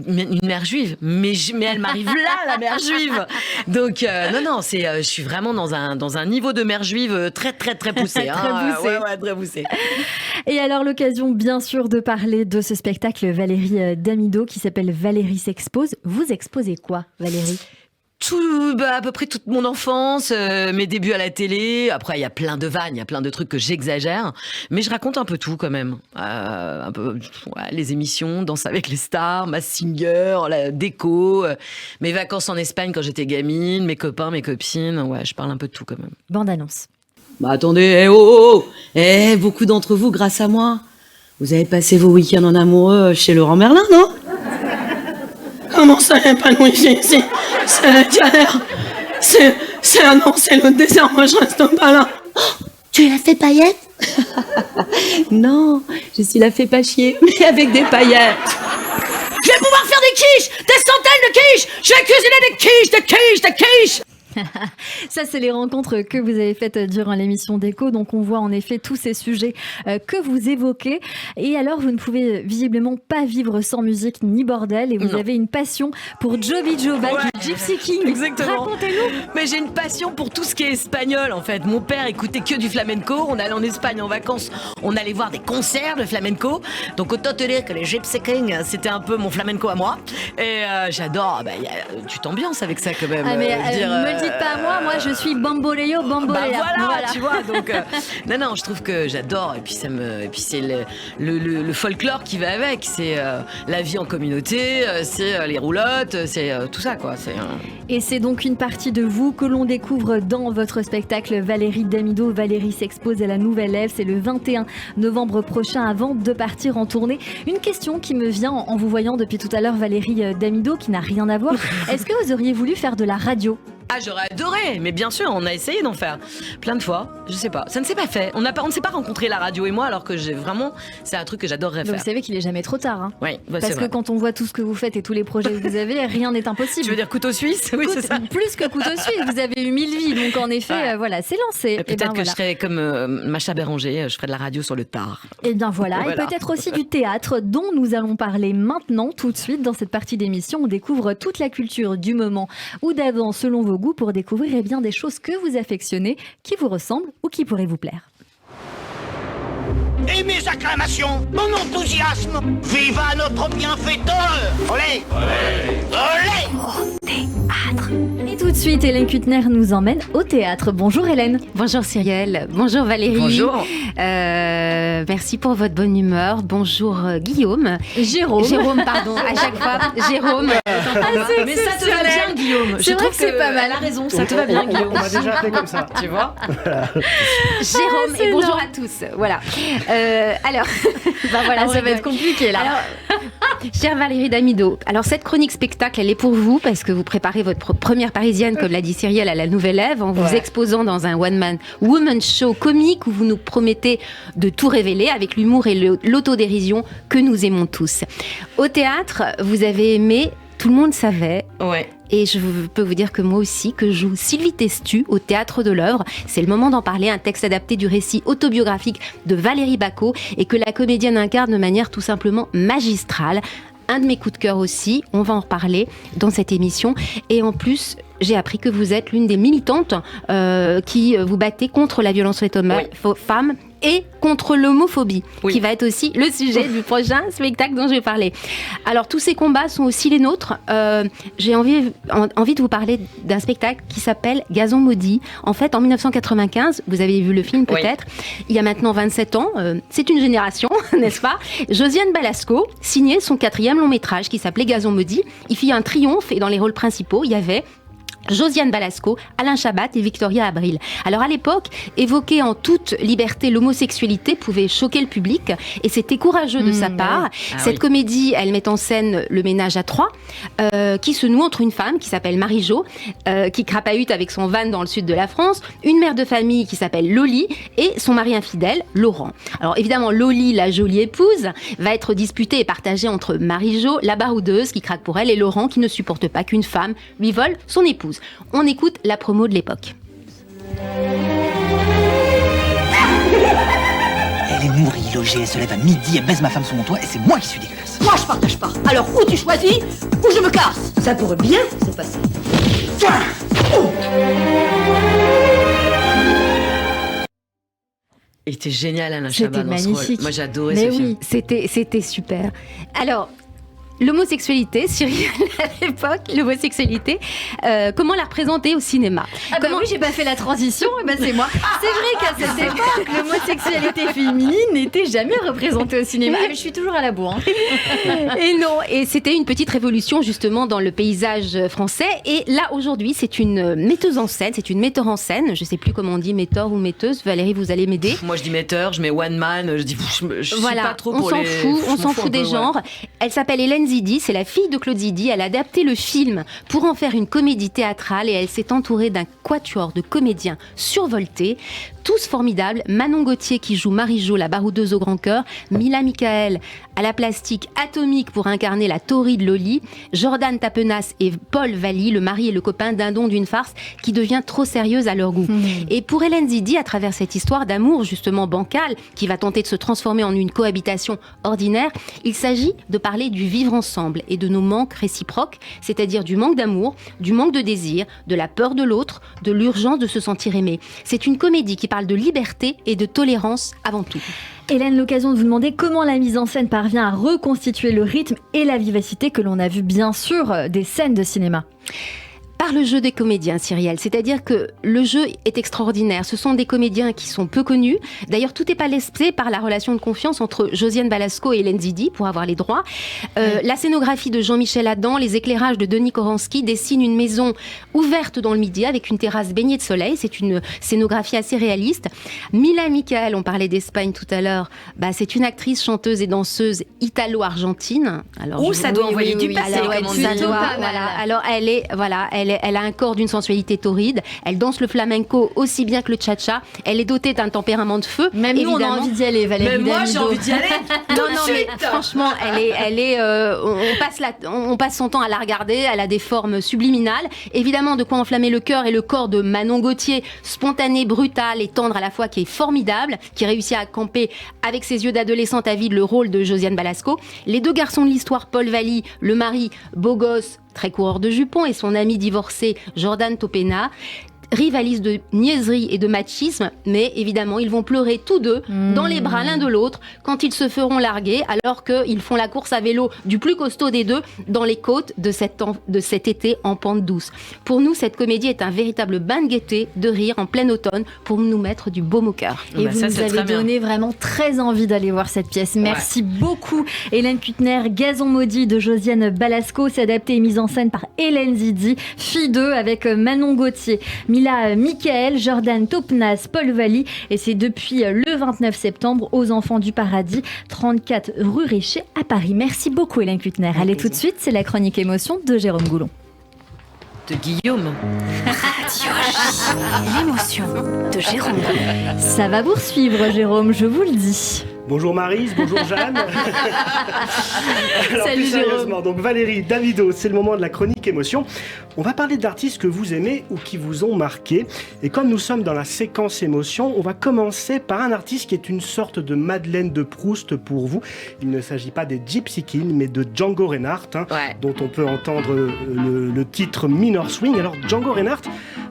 une mère juive. Mais elle m'arrive là, la mère juive. Donc, non, je suis vraiment dans un niveau de mère juive très, très, très poussé. Très poussé. Ouais, très poussé. Et alors, l'occasion, bien sûr, de parler de ce spectacle Valérie Damido qui s'appelle Valérie s'expose. Vous exposez quoi, Valérie ? À peu près toute mon enfance, mes débuts à la télé. Après, il y a plein de vannes, il y a plein de trucs que j'exagère. Mais je raconte un peu tout quand même. Un peu, les émissions, Danse avec les stars, Masked Singer, la déco, mes vacances en Espagne quand j'étais gamine, mes copains, mes copines. Ouais, je parle un peu de tout quand même. Bande-annonce. Bah attendez, beaucoup d'entre vous, grâce à moi, vous avez passé vos week-ends en amoureux chez Laurent Merlin, non ? Comment ça, il n'y a pas de wifi ici ? C'est la galère. C'est le désert, moi je reste pas là. Oh, tu es la fée paillette ? Non, je suis la fée pas chier, mais avec des paillettes. Je vais pouvoir faire des quiches, des centaines de quiches. Je vais cuisiner des quiches. Ça, c'est les rencontres que vous avez faites durant l'émission d'Écho. Donc, on voit en effet tous ces sujets que vous évoquez. Et alors, vous ne pouvez visiblement pas vivre sans musique ni bordel. Et vous avez une passion pour Jovi Joba, du Gypsy King. Exactement. Racontez-nous. Mais j'ai une passion pour tout ce qui est espagnol, en fait. Mon père écoutait que du flamenco. On allait en Espagne en vacances. On allait voir des concerts de flamenco. Donc, autant te dire que les Gypsy King, c'était un peu mon flamenco à moi. Et j'adore. Tu t'ambiances avec ça, quand même. Ah, mais me le dites pas à moi, je suis bamboleo, bambolea. Voilà, tu vois. Donc, non, je trouve que j'adore. Et puis, c'est le folklore qui va avec. C'est la vie en communauté, c'est les roulottes, c'est tout ça, quoi. Et c'est donc une partie de vous que l'on découvre dans votre spectacle Valérie Damido. Valérie s'expose à la Nouvelle Ève. C'est le 21 novembre prochain avant de partir en tournée. Une question qui me vient en vous voyant depuis tout à l'heure, Valérie Damido, qui n'a rien à voir. Est-ce que vous auriez voulu faire de la radio ? Ah, j'aurais adoré, mais bien sûr, on a essayé d'en faire plein de fois. Je sais pas, ça ne s'est pas fait. On ne s'est pas rencontré, la radio et moi, alors que c'est un truc que j'adorerais faire. Vous savez qu'il est jamais trop tard. Hein. Oui, parce que quand on voit tout ce que vous faites et tous les projets que vous avez, rien n'est impossible. Tu veux dire couteau suisse ? Oui, c'est ça. Plus que couteau suisse, vous avez eu 1000 vies, donc en effet, voilà, c'est lancé. Et peut-être que je serais comme Macha Béranger, je ferais de la radio sur le tard. Et bien voilà, et peut-être aussi du théâtre, dont nous allons parler maintenant, tout de suite, dans cette partie d'émission. On découvre toute la culture du moment ou d'avant, selon vos goûts, pour découvrir bien des choses que vous affectionnez, qui vous ressemblent ou qui pourraient vous plaire. Et mes acclamations, mon enthousiasme, viva notre bienfaiteur. Olé, olé, olé. Au théâtre. Et tout de suite, Hélène Kuttner nous emmène au théâtre. Bonjour Hélène. Bonjour Cyrielle, bonjour Valérie. Bonjour. Merci pour votre bonne humeur. Bonjour Guillaume. Jérôme, pardon, à chaque fois. Jérôme. Mais ça te va bien, Guillaume. C'est vrai que c'est pas mal. Elle a raison, ça te va bien, Guillaume. On m'a déjà appelé comme ça. Tu vois ? Jérôme, et bonjour à tous. Voilà. Alors, voilà, ça va être compliqué là. Alors, chère Valérie Damido, alors cette chronique spectacle, elle est pour vous parce que vous préparez votre première parisienne, comme l'a dit Cyrielle, à la Nouvelle Ève, en vous exposant dans un one-man woman show comique où vous nous promettez de tout révéler avec l'humour et l'autodérision que nous aimons tous. Au théâtre, vous avez aimé Tout le monde savait. Ouais. Et je peux vous dire que moi aussi, que joue Sylvie Testu au Théâtre de l'Œuvre. C'est le moment d'en parler, un texte adapté du récit autobiographique de Valérie Bacot et que la comédienne incarne de manière tout simplement magistrale. Un de mes coups de cœur aussi, on va en reparler dans cette émission. Et en plus, j'ai appris que vous êtes l'une des militantes qui vous battez contre la violence faite aux femmes et contre l'homophobie, qui va être aussi le sujet du prochain spectacle dont je vais parler. Alors, tous ces combats sont aussi les nôtres. J'ai envie de vous parler d'un spectacle qui s'appelle Gazon maudit. En fait, en 1995, vous avez vu le film peut-être, il y a maintenant 27 ans, c'est une génération, n'est-ce pas ? Josiane Balasco signait son 4e long métrage qui s'appelait Gazon maudit. Il fit un triomphe et dans les rôles principaux, il y avait Josiane Balasco, Alain Chabat et Victoria Abril. Alors à l'époque, évoquer en toute liberté l'homosexualité pouvait choquer le public et c'était courageux de sa part. Cette comédie, elle met en scène le ménage à 3 qui se noue entre une femme qui s'appelle Marie-Jo, qui crapahute avec son van dans le sud de la France, une mère de famille qui s'appelle Loli et son mari infidèle, Laurent. Alors évidemment, Loli, la jolie épouse, va être disputée et partagée entre Marie-Jo, la baroudeuse qui craque pour elle, et Laurent qui ne supporte pas qu'une femme lui vole son épouse. On écoute la promo de l'époque. Elle est nourrie, logée, elle se lève à midi, elle baise ma femme sous mon toit et c'est moi qui suis dégueulasse. Moi je partage pas. Alors ou tu choisis, ou je me casse. Ça pourrait bien se passer. Il était génial, Alain Chabat, dans ce rôle. Moi j'ai adoré ce film. C'était super. Alors, l'homosexualité, Cyrielle, à l'époque, l'homosexualité, comment la représenter au cinéma? Oui, j'ai pas fait la transition, et ben c'est moi. C'est vrai qu'à cette époque, l'homosexualité féminine n'était jamais représentée au cinéma. Mais je suis toujours à la bourre. Et non, et c'était une petite révolution justement dans le paysage français. Et là, aujourd'hui, c'est une metteuse en scène, c'est une metteur en scène. Je sais plus comment on dit, metteur ou metteuse. Valérie, vous allez m'aider. Moi, je dis metteur, je mets one man, je dis je suis pas trop pour les... On s'en fout des genres. Elle s'appelle Hélène Zidi, c'est la fille de Claude Zidi. Elle a adapté le film pour en faire une comédie théâtrale et elle s'est entourée d'un quatuor de comédiens survoltés. tous formidables. Manon Gauthier qui joue Marie-Jo, la baroudeuse au grand cœur. Mila Michael à la plastique atomique pour incarner la tauride Loli. Jordan Tapenas et Paul Valli, le mari et le copain dindon d'une farce qui devient trop sérieuse à leur goût. Et pour Hélène Zidi, à travers cette histoire d'amour justement bancale qui va tenter de se transformer en une cohabitation ordinaire, il s'agit de parler du vivre ensemble et de nos manques réciproques, c'est-à-dire du manque d'amour, du manque de désir, de la peur de l'autre, de l'urgence de se sentir aimé. C'est une comédie qui parle de liberté et de tolérance avant tout. Hélène, l'occasion de vous demander comment la mise en scène parvient à reconstituer le rythme et la vivacité que l'on a vu bien sûr des scènes de cinéma. Par le jeu des comédiens, Cyrielle. C'est-à-dire que le jeu est extraordinaire. Ce sont des comédiens qui sont peu connus. D'ailleurs, tout est palesté par la relation de confiance entre Josiane Balasco et Hélène Zidi pour avoir les droits. La scénographie de Jean-Michel Adam, les éclairages de Denis Koranski dessinent une maison ouverte dans le midi avec une terrasse baignée de soleil. C'est une scénographie assez réaliste. Mila Michael, on parlait d'Espagne tout à l'heure, c'est une actrice, chanteuse et danseuse italo-argentine. Alors, ça doit envoyer du passé, comme on dit. Alors, elle a un corps d'une sensualité torride. Elle danse le flamenco aussi bien que le cha-cha. Elle est dotée d'un tempérament de feu. Même nous, on a envie d'y aller, Valérie. Même moi, j'ai envie d'y aller. Non, mais franchement, on passe son temps à la regarder. Elle a des formes subliminales. Évidemment, de quoi enflammer le cœur et le corps de Manon Gauthier, spontanée, brutale et tendre à la fois, qui est formidable, qui réussit à camper avec ses yeux d'adolescente avide le rôle de Josiane Balasco. Les deux garçons de l'histoire, Paul Valli, le mari, beau gosse, très coureur de jupons, et son ami divorcé Jordan Topena, rivalisent de niaiserie et de machisme, mais évidemment, ils vont pleurer tous deux dans les bras l'un de l'autre quand ils se feront larguer, alors qu'ils font la course à vélo du plus costaud des deux dans les côtes de cet été en pente douce. Pour nous, cette comédie est un véritable bain de gaieté, de rire en plein automne pour nous mettre du baume au cœur. Et vous nous avez donné vraiment très envie d'aller voir cette pièce. Merci beaucoup, Hélène Kuttner. Gazon maudit de Josiane Balasco, c'est adapté et mise en scène par Hélène Zidi. Fille 2 avec Manon Gauthier, Mila Michael, Jordan Topnas, Paul Valli, et c'est depuis le 29 septembre aux Enfants du Paradis, 34 rue Richer à Paris. Merci beaucoup Hélène Kuttner. Allez, tout de suite, c'est la chronique émotion de Jérôme Goulon. De Guillaume. L'émotion de Jérôme Goulon. Ça va vous suivre, Jérôme, je vous le dis. Bonjour Maryse, bonjour Jeanne. Alors, salut plus sérieusement, donc Valérie, Davido, c'est le moment de la chronique émotion. On va parler d'artistes que vous aimez ou qui vous ont marqué. Et comme nous sommes dans la séquence émotion, on va commencer par un artiste qui est une sorte de Madeleine de Proust pour vous. Il ne s'agit pas des Gypsy Kings, mais de Django Reinhardt, dont on peut entendre le titre Minor Swing. Alors Django Reinhardt,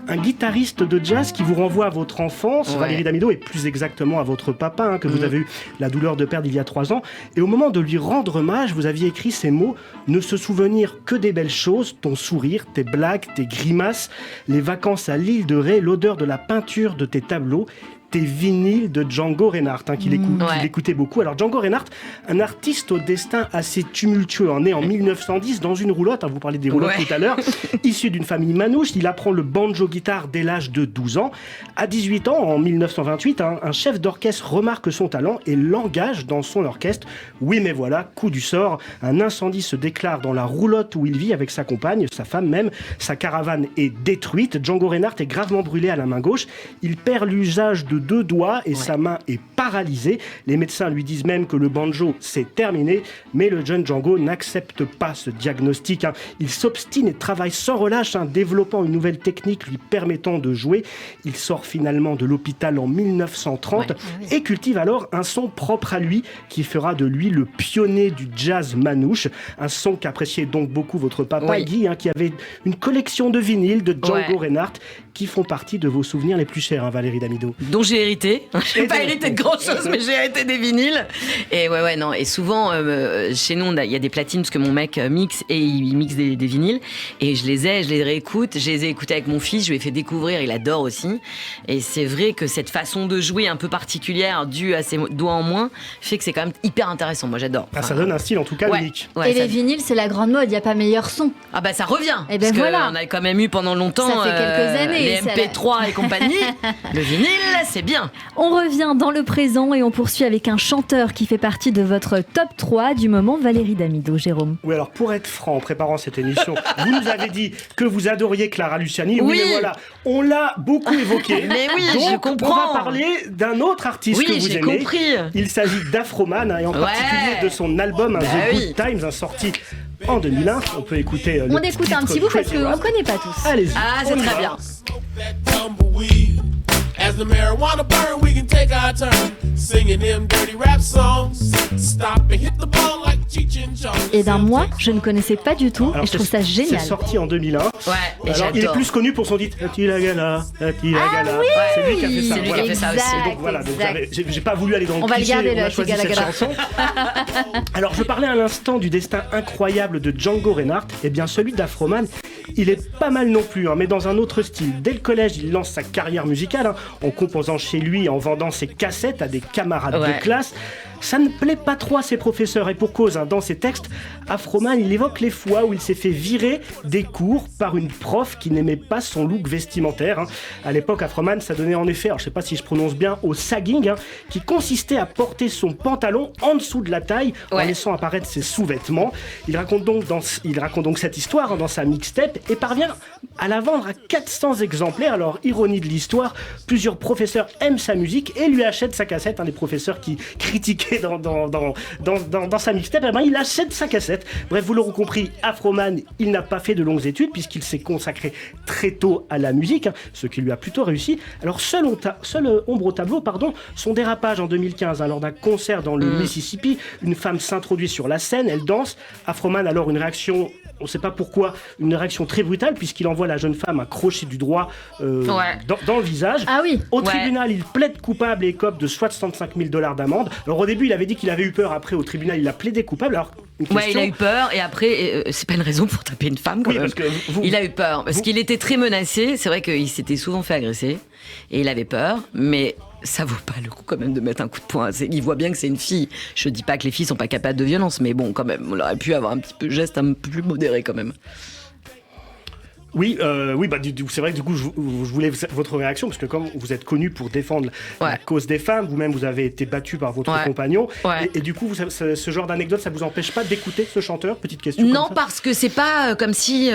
un guitariste de jazz qui vous renvoie à votre enfance, Valérie Damido, et plus exactement à votre papa, que vous avez eu la douleur de perdre il y a 3 ans. Et au moment de lui rendre hommage, vous aviez écrit ces mots: ne se souvenir que des belles choses, ton sourire, tes blagues, tes grimaces, les vacances à l'île de Ré, l'odeur de la peinture de tes tableaux, tes vinyles de Django Reinhardt, qu'il écoutait beaucoup. Alors Django Reinhardt, un artiste au destin assez tumultueux, né en 1910 dans une roulotte, vous parlez des roulottes tout à l'heure, issu d'une famille manouche. Il apprend le banjo-guitare dès l'âge de 12 ans. À 18 ans, en 1928, un chef d'orchestre remarque son talent et l'engage dans son orchestre. Oui, mais voilà, coup du sort, un incendie se déclare dans la roulotte où il vit avec sa compagne, sa femme même. Sa caravane est détruite. Django Reinhardt est gravement brûlé à la main gauche. Il perd l'usage de 2 doigts et sa main est paralysée. Les médecins lui disent même que le banjo c'est terminé, mais le jeune Django n'accepte pas ce diagnostic. Il s'obstine et travaille sans relâche, développant une nouvelle technique lui permettant de jouer. Il sort finalement de l'hôpital en 1930 et cultive alors un son propre à lui qui fera de lui le pionnier du jazz manouche. Un son qu'appréciait donc beaucoup votre papa Guy, qui avait une collection de vinyles de Django Reinhardt qui font partie de vos souvenirs les plus chers, Valérie Damido. Dont j'ai hérité. Je n'ai pas hérité de grand-chose, mais j'ai hérité des vinyles. Et non. Et souvent, chez nous, il y a des platines parce que mon mec mixe et il mixe des vinyles. Et je les réécoute. Je les ai écoutés avec mon fils. Je lui ai fait découvrir. Il adore aussi. Et c'est vrai que cette façon de jouer un peu particulière, due à ses doigts en moins, fait que c'est quand même hyper intéressant. Moi, j'adore. Ça donne un style, en tout cas, unique. Et les vinyles, c'est la grande mode. Il n'y a pas meilleur son. Ah ça revient. Et parce qu'on a quand même eu pendant longtemps ça fait quelques années, les MP3 et compagnie. Le vinyle, c'est bien. On revient dans le présent et on poursuit avec un chanteur qui fait partie de votre top 3 du moment, Valérie Damido. Jérôme. Oui, alors pour être franc, en préparant cette émission, vous nous avez dit que vous adoriez Clara Luciani. Oui, mais voilà, on l'a beaucoup évoqué. Mais oui, donc, je comprends. On va parler d'un autre artiste que vous aimez. Compris. Il s'agit d'Afroman, et en particulier de son album The Good Times, sorti en 2001. On peut écouter on écoute un petit bout parce qu'on ne connaît pas tous. Allez-y. Ah, c'est très bien. As the marijuana burn, we can take our turn singing them dirty rap songs. Stop and hit the ball like Cheech and Chong. Et moi, je ne connaissais pas du tout. Alors, et je trouve ça génial. C'est sorti en 2001. Ouais, et alors, il est plus connu pour son titre Tilagala, Tilagala. Oui, c'est lui qui a fait ça. C'est lui qui a fait ça aussi. Donc voilà, j'ai pas voulu aller dans le cliché. On va le garder, on a choisi cette chanson. Alors, je parlais à l'instant du destin incroyable de Django Reinhardt. Eh bien, celui d'Afroman, il est pas mal non plus, mais dans un autre style. Dès le collège, il lance sa carrière musicale, en composant chez lui, en vendant ses cassettes à des camarades de classe. Ça ne plaît pas trop à ses professeurs, et pour cause, dans ses textes, Afroman, il évoque les fois où il s'est fait virer des cours par une prof qui n'aimait pas son look vestimentaire. À l'époque, Afroman, ça donnait en effet, alors je sais pas si je prononce bien, au sagging, qui consistait à porter son pantalon en dessous de la taille, en laissant apparaître ses sous-vêtements. Il raconte donc cette histoire dans sa mixtape et parvient à la vendre à 400 exemplaires. Alors, ironie de l'histoire, plusieurs professeurs aiment sa musique et lui achètent sa cassette. Les professeurs qui critiquaient dans sa mixtape, il achète sa cassette. Bref, vous l'aurez compris, Afroman, il n'a pas fait de longues études puisqu'il s'est consacré très tôt à la musique, ce qui lui a plutôt réussi. Alors, seule ombre au tableau, son dérapage en 2015, lors d'un concert dans le Mississippi. Une femme s'introduit sur la scène, elle danse. Afroman, alors, une réaction, on ne sait pas pourquoi, une réaction très brutale puisqu'il envoie la jeune femme un crochet du droit dans le visage. Ah oui. Au tribunal, il plaide coupable et écope de $65 000 d'amende. Alors au début, il avait dit qu'il avait eu peur. Après, au tribunal, il a plaidé coupable. Alors, une question... il a eu peur. Et après, c'est pas une raison pour taper une femme quand même. Parce que il a eu peur parce qu'il était très menacé. C'est vrai qu'il s'était souvent fait agresser et il avait peur, mais ça vaut pas le coup quand même de mettre un coup de poing. Il voit bien que c'est une fille. Je dis pas que les filles sont pas capables de violence, mais bon, quand même, on aurait pu avoir un petit peu geste un peu plus modéré quand même. Oui, c'est vrai que du coup, je voulais votre réaction, parce que comme vous êtes connu pour défendre la cause des femmes, vous-même vous avez été battu par votre compagnon, et du coup, ce genre d'anecdote, ça vous empêche pas d'écouter ce chanteur? Petite question. Non, parce que c'est pas comme si,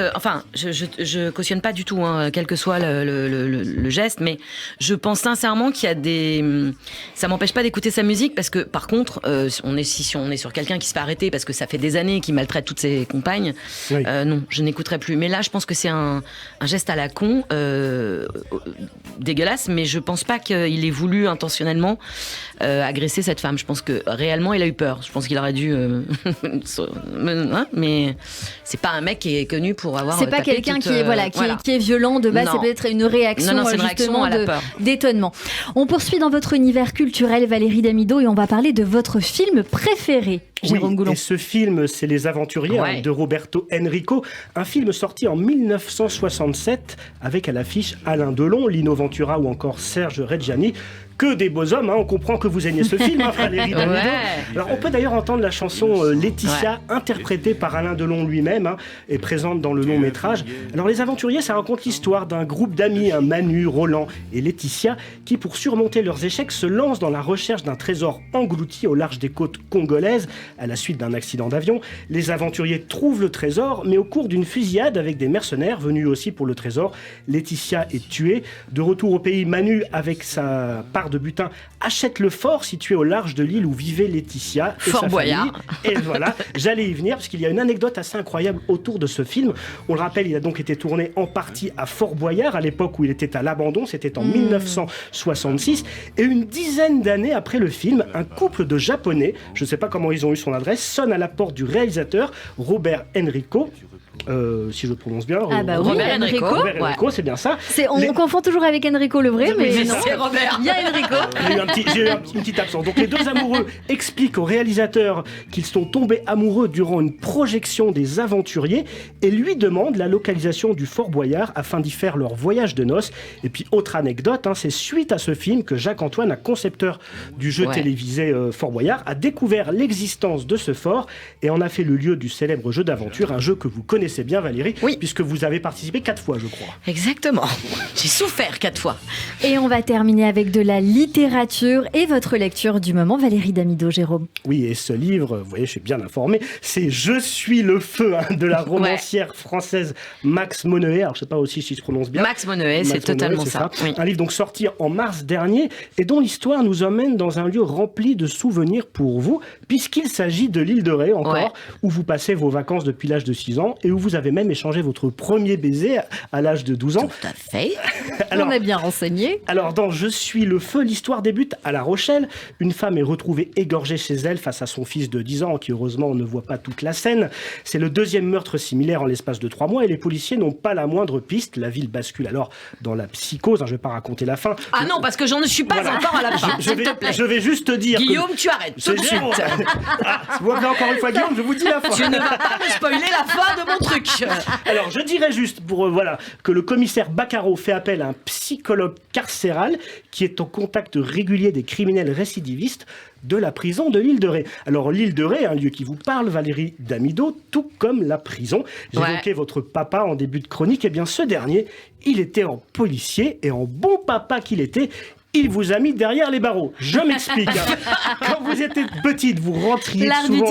je cautionne pas du tout, quel que soit le geste, mais je pense sincèrement qu'il y a ça m'empêche pas d'écouter sa musique, parce que par contre, si on est sur quelqu'un qui se fait arrêter parce que ça fait des années qu'il maltraite toutes ses compagnes, non, je n'écouterai plus. Mais là, je pense que c'est un geste à la con, dégueulasse, mais je pense pas qu'il ait voulu intentionnellement agresser cette femme. Je pense que réellement il a eu peur. Je pense qu'il aurait dû mais c'est pas un mec qui est connu pour avoir c'est pas quelqu'un qui est violent de base. C'est peut-être une réaction, c'est une réaction à la peur, d'étonnement. On poursuit dans votre univers culturel, Valérie Damido, et on va parler de votre film préféré, Jérôme Goulon. Et ce film, c'est Les Aventuriers de Roberto Enrico, un film sorti en 1967 avec à l'affiche Alain Delon, Lino Ventura ou encore Serge Reggiani. Que des beaux hommes, on comprend que vous aimiez ce film, Valérie Damido. Alors on peut d'ailleurs entendre la chanson Laetitia, interprétée par Alain Delon lui-même, et présente dans le long métrage. Alors Les Aventuriers, ça raconte l'histoire d'un groupe d'amis, Manu, Roland et Laetitia, qui pour surmonter leurs échecs se lancent dans la recherche d'un trésor englouti au large des côtes congolaises à la suite d'un accident d'avion. Les aventuriers trouvent le trésor, mais au cours d'une fusillade avec des mercenaires venus aussi pour le trésor, Laetitia est tuée. De retour au pays, Manu, avec sa part de butin, achète le fort situé au large de l'île où vivait Laetitia et sa famille. Et voilà, j'allais y venir parce qu'il y a une anecdote assez incroyable autour de ce film. On le rappelle, il a donc été tourné en partie à Fort Boyard à l'époque où il était à l'abandon, c'était en 1966, et une dizaine d'années après le film, un couple de Japonais, je ne sais pas comment ils ont eu son adresse, sonne à la porte du réalisateur Robert Enrico. Si je prononce bien, Robert Enrico, c'est bien ça. On confond toujours avec Enrico le vrai, mais non, c'est Robert. Il y a Enrico. J'ai eu une petite absence. Donc les deux amoureux expliquent au réalisateur qu'ils sont tombés amoureux durant une projection des Aventuriers et lui demandent la localisation du Fort Boyard afin d'y faire leur voyage de noces. Et puis autre anecdote, c'est suite à ce film que Jacques-Antoine, un concepteur du jeu télévisé Fort Boyard, a découvert l'existence de ce fort et en a fait le lieu du célèbre jeu d'aventure, un jeu que vous connaissez connaissez bien Valérie, puisque vous avez participé 4 fois, je crois. Exactement. J'ai souffert 4 fois. Et on va terminer avec de la littérature et votre lecture du moment, Valérie Damido, Jérôme. Oui, et ce livre, vous voyez, je suis bien informé, c'est Je suis le feu de la romancière française Max Moneuet. Alors, je ne sais pas aussi si je prononce bien. Max Moneuet, c'est totalement ça. Oui. Un livre donc sorti en mars dernier et dont l'histoire nous emmène dans un lieu rempli de souvenirs pour vous, puisqu'il s'agit de l'île de Ré, encore, où vous passez vos vacances depuis l'âge de 6 ans et où vous avez même échangé votre premier baiser à l'âge de 12 ans. Tout à fait. Alors, on est bien renseigné. Alors, dans Je suis le feu, l'histoire débute à La Rochelle. Une femme est retrouvée égorgée chez elle face à son fils de 10 ans, qui heureusement ne voit pas toute la scène. C'est le deuxième meurtre similaire en l'espace de 3 mois et les policiers n'ont pas la moindre piste. La ville bascule alors dans la psychose. Je ne vais pas raconter la fin. Ah non, parce que j'en suis pas encore à la fin. Je vais juste te dire. Guillaume, tu arrêtes tout de suite. Vous m'appelez encore une fois Guillaume, je vous dis la fin. Tu ne vas pas me spoiler la fin de mon truc. Alors, je dirais juste pour que le commissaire Baccaro fait appel à un psychologue carcéral qui est en contact régulier des criminels récidivistes de la prison de l'île de Ré. Alors, l'île de Ré, un lieu qui vous parle, Valérie Damido, tout comme la prison. J'évoquais votre papa en début de chronique. Eh bien, ce dernier, il était en policier et en bon papa qu'il était, il vous a mis derrière les barreaux. Je m'explique. Quand vous étiez petite, vous rentriez souvent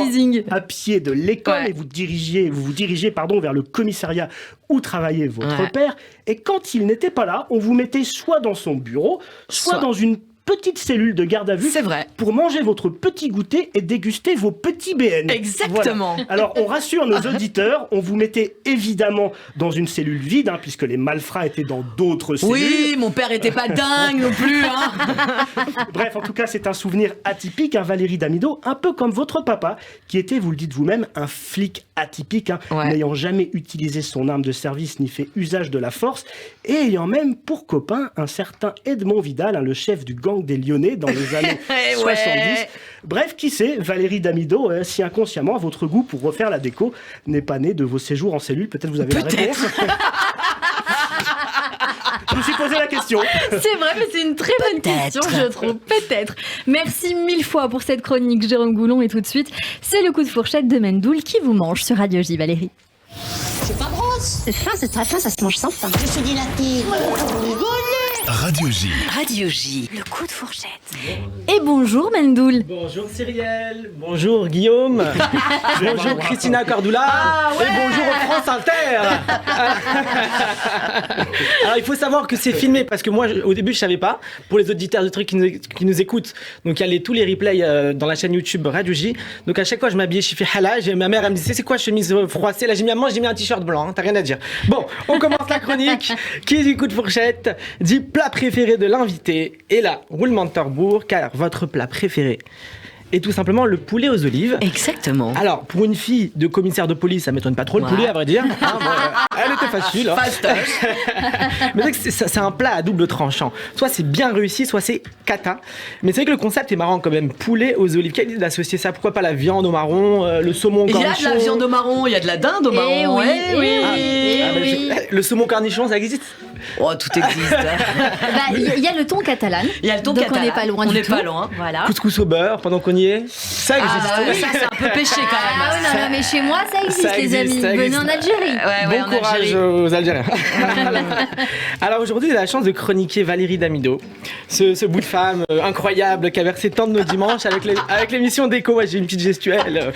à pied de l'école et vous vous dirigez vers le commissariat où travaillait votre père. Et quand il n'était pas là, on vous mettait soit dans son bureau, soit dans une petite cellule de garde à vue. C'est vrai. Pour manger votre petit goûter et déguster vos petits BN. Exactement. Voilà. Alors, on rassure nos auditeurs, on vous mettait évidemment dans une cellule vide, puisque les malfrats étaient dans d'autres cellules. Oui, mon père était pas dingue non plus. Bref, en tout cas, c'est un souvenir atypique, Valérie Damido, un peu comme votre papa, qui était, vous le dites vous-même, un flic atypique, n'ayant jamais utilisé son arme de service ni fait usage de la force, et ayant même pour copain un certain Edmond Vidal, le chef du gang des Lyonnais dans les années 70. Bref, qui sait, Valérie Damido, si inconsciemment votre goût pour refaire la déco n'est pas né de vos séjours en cellule, peut-être vous avez la réponse. Je me suis posé la question. C'est vrai, mais c'est une très bonne question, je trouve. Peut-être. Merci 1000 fois pour cette chronique, Jérôme Goulon. Et tout de suite, c'est le coup de fourchette de Mendoul qui vous mange sur Radio J, Valérie. C'est pas brosse. C'est fin, c'est très fin, ça se mange sans fin. Je suis dilatée. Radio J. Radio J. Le coup de fourchette. Et bonjour Mendoul. Bonjour Cyrielle. Bonjour Guillaume. Bonjour Christina Cordula. Et bonjour France Inter. Alors il faut savoir que c'est filmé parce que moi au début je savais pas. Pour les auditeurs de trucs qui nous écoutent, donc il y a tous les replays dans la chaîne YouTube Radio J. Donc à chaque fois je m'habillais, je fais hala. Ma mère elle me disait c'est quoi chemise froissée. Là j'ai mis un t-shirt blanc. T'as rien à dire. Bon, on commence la chronique. Qui dit coup de fourchette dit plat préféré de l'invité. Et là, roulement de tambour, car votre plat préféré est tout simplement le poulet aux olives. Exactement. Alors, pour une fille de commissaire de police, ça m'étonne pas trop le poulet, à vrai dire. Elle était facile. Mais c'est un plat à double tranchant. Soit c'est bien réussi, soit c'est cata. Mais c'est vrai que le concept est marrant quand même. Poulet aux olives. Quelle idée d'associer ça? Pourquoi pas la viande au marron, le saumon cornichon? Il y a de la viande au marron, il y a de la dinde au marron. Le saumon cornichon, ça existe? Oh, tout existe. Il y a le thon catalan. Il y a le thon donc catalan. On n'est pas loin du tout. On n'est pas loin, voilà. Couscous au beurre, pendant qu'on y est. Ça existe. Oui, ça c'est un peu péché quand même. Non, mais chez moi ça existe, les amis. Venez en Algérie. Bon courage aux Algériens. Alors aujourd'hui, j'ai la chance de chroniquer Valérie Damido, ce bout de femme incroyable qui a versé tant de nos dimanches avec l'émission Déco. J'ai une petite gestuelle.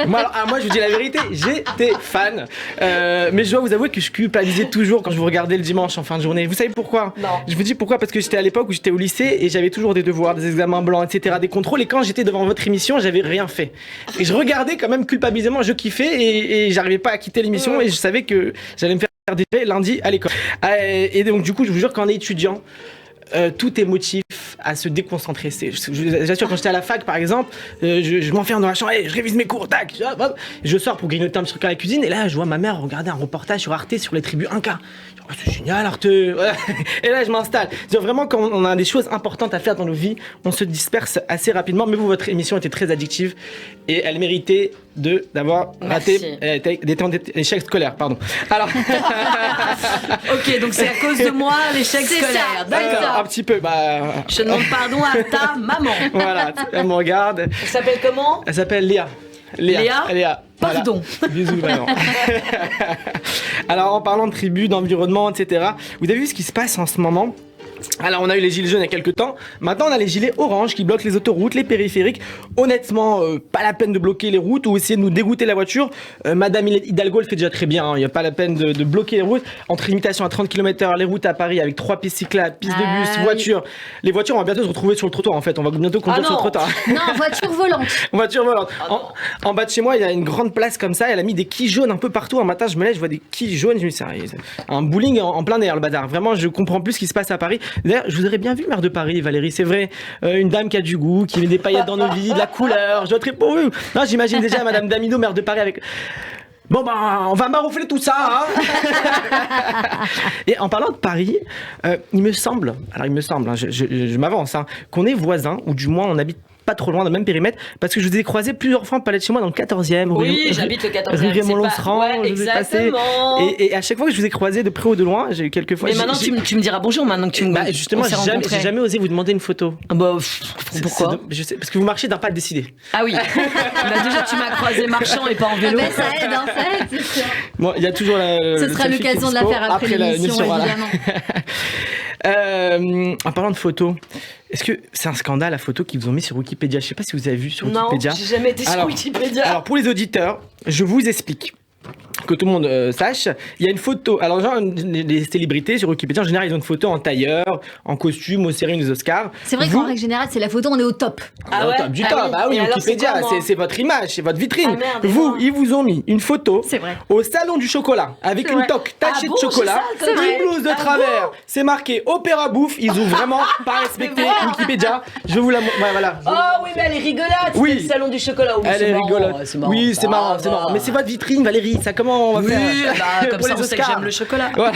Moi, je vous dis la vérité, j'étais fan. Mais je dois vous avouer que je culpabilisais toujours quand je vous regardais le dimanche en fin de journée. Vous savez pourquoi? Non. Je vous dis pourquoi, parce que j'étais à l'époque où j'étais au lycée et j'avais toujours des devoirs, des examens blancs, etc., des contrôles. Et quand j'étais devant votre émission, j'avais rien fait. Et je regardais quand même culpablement, je kiffais et j'arrivais pas à quitter l'émission et je savais que j'allais me faire des lundi à l'école. Et donc du coup, je vous jure qu'en étudiant, tout est motif à se déconcentrer. J'assure, quand j'étais à la fac par exemple, je m'enferme dans la chambre, je révise mes cours, tac, je sors pour grignoter un petit truc à la cuisine et là je vois ma mère regarder un reportage sur Arte sur les tribus Inca. C'est génial Arte. Et là je m'installe. Vraiment quand on a des choses importantes à faire dans nos vies, on se disperse assez rapidement. Mais vous, votre émission était très addictive et elle méritait d'avoir raté, d'être en échec scolaire, pardon. Alors ok, donc c'est à cause de moi l'échec scolaire. D'accord. Un petit peu. Je demande pardon à ta maman. Voilà, elle me regarde. Elle s'appelle comment? Elle s'appelle Léa. Léa. Pardon. Voilà. Bisous, maman. Alors, en parlant de tribus, d'environnement, etc., vous avez vu ce qui se passe en ce moment ? Alors on a eu les gilets jaunes il y a quelques temps, maintenant on a les gilets oranges qui bloquent les autoroutes, les périphériques. Honnêtement, pas la peine de bloquer les routes ou essayer de nous dégoûter la voiture. Madame Hidalgo le fait déjà très bien, il n'y a pas la peine de bloquer les routes. Entre limitation à 30 km/h, les routes à Paris avec 3 pistes cyclables, pistes de bus, voitures. Les voitures on va bientôt se retrouver sur le trottoir en fait, on va bientôt conduire sur le trottoir. Non, voiture volante. Voiture volante. En bas de chez moi il y a une grande place comme ça, elle a mis des quilles jaunes un peu partout. Un matin je me lève, je vois des quilles jaunes, je me dis c'est un bowling en plein air le bazar. Vraiment je comprends plus ce qui se passe à Paris. D'ailleurs, je vous aurais bien vu maire de Paris, Valérie, c'est vrai. Une dame qui a du goût, qui met des paillettes dans nos vies, de la couleur. Je voterai pour vous. Non, j'imagine déjà Madame Damido, maire de Paris, avec. Bon, on va maroufler tout ça. Hein. Et en parlant de Paris, il me semble, je m'avance, hein, qu'on est voisins, ou du moins on habite pas trop loin dans le même périmètre, parce que je vous ai croisé plusieurs fois en palais de chez moi dans le 14e. Oui, j'habite le 14e. Rue Raymond-Lonsran. Ouais, exactement. Et à chaque fois que je vous ai croisé de près ou de loin, j'ai eu quelques fois. Mais maintenant, tu me diras bonjour, maintenant que tu me. Justement, j'ai jamais osé vous demander une photo. Bah, pourquoi je sais, parce que vous marchez d'un pas décidé. Ah oui. Déjà, tu m'as croisé marchant et pas en vélo. Ça aide, c'est sûr. Bon, il y a toujours Ce sera l'occasion de la faire après l'émission, évidemment. En parlant de photos, est-ce que c'est un scandale la photo qu'ils vous ont mis sur Wikipédia ? Je sais pas si vous avez vu sur Wikipédia. Non, j'ai jamais été sur Wikipédia. Alors pour les auditeurs, je vous explique. Que tout le monde sache, il y a une photo. Alors, genre, les célébrités sur Wikipédia, en général, ils ont une photo en tailleur, en costume, aux séries des Oscars. C'est vrai qu'en règle générale, c'est la photo, on est au top. Ah ouais, au top du top. Ah oui, Wikipédia, c'est votre image, c'est votre vitrine. Ils vous ont mis une photo au salon du chocolat avec une toque tachée de chocolat, une blouse de travers. C'est marqué Opéra Bouffe. Ils ont vraiment pas respecté Wikipédia. Je vous la montre. Voilà. Oh oui, mais elle est rigolote. Oui, le salon du chocolat. Elle est rigolote. Oui, c'est marrant, c'est marrant. Mais c'est votre vitrine, Valérie. Ça comment on va faire comme ça on sait que j'aime le chocolat. Voilà.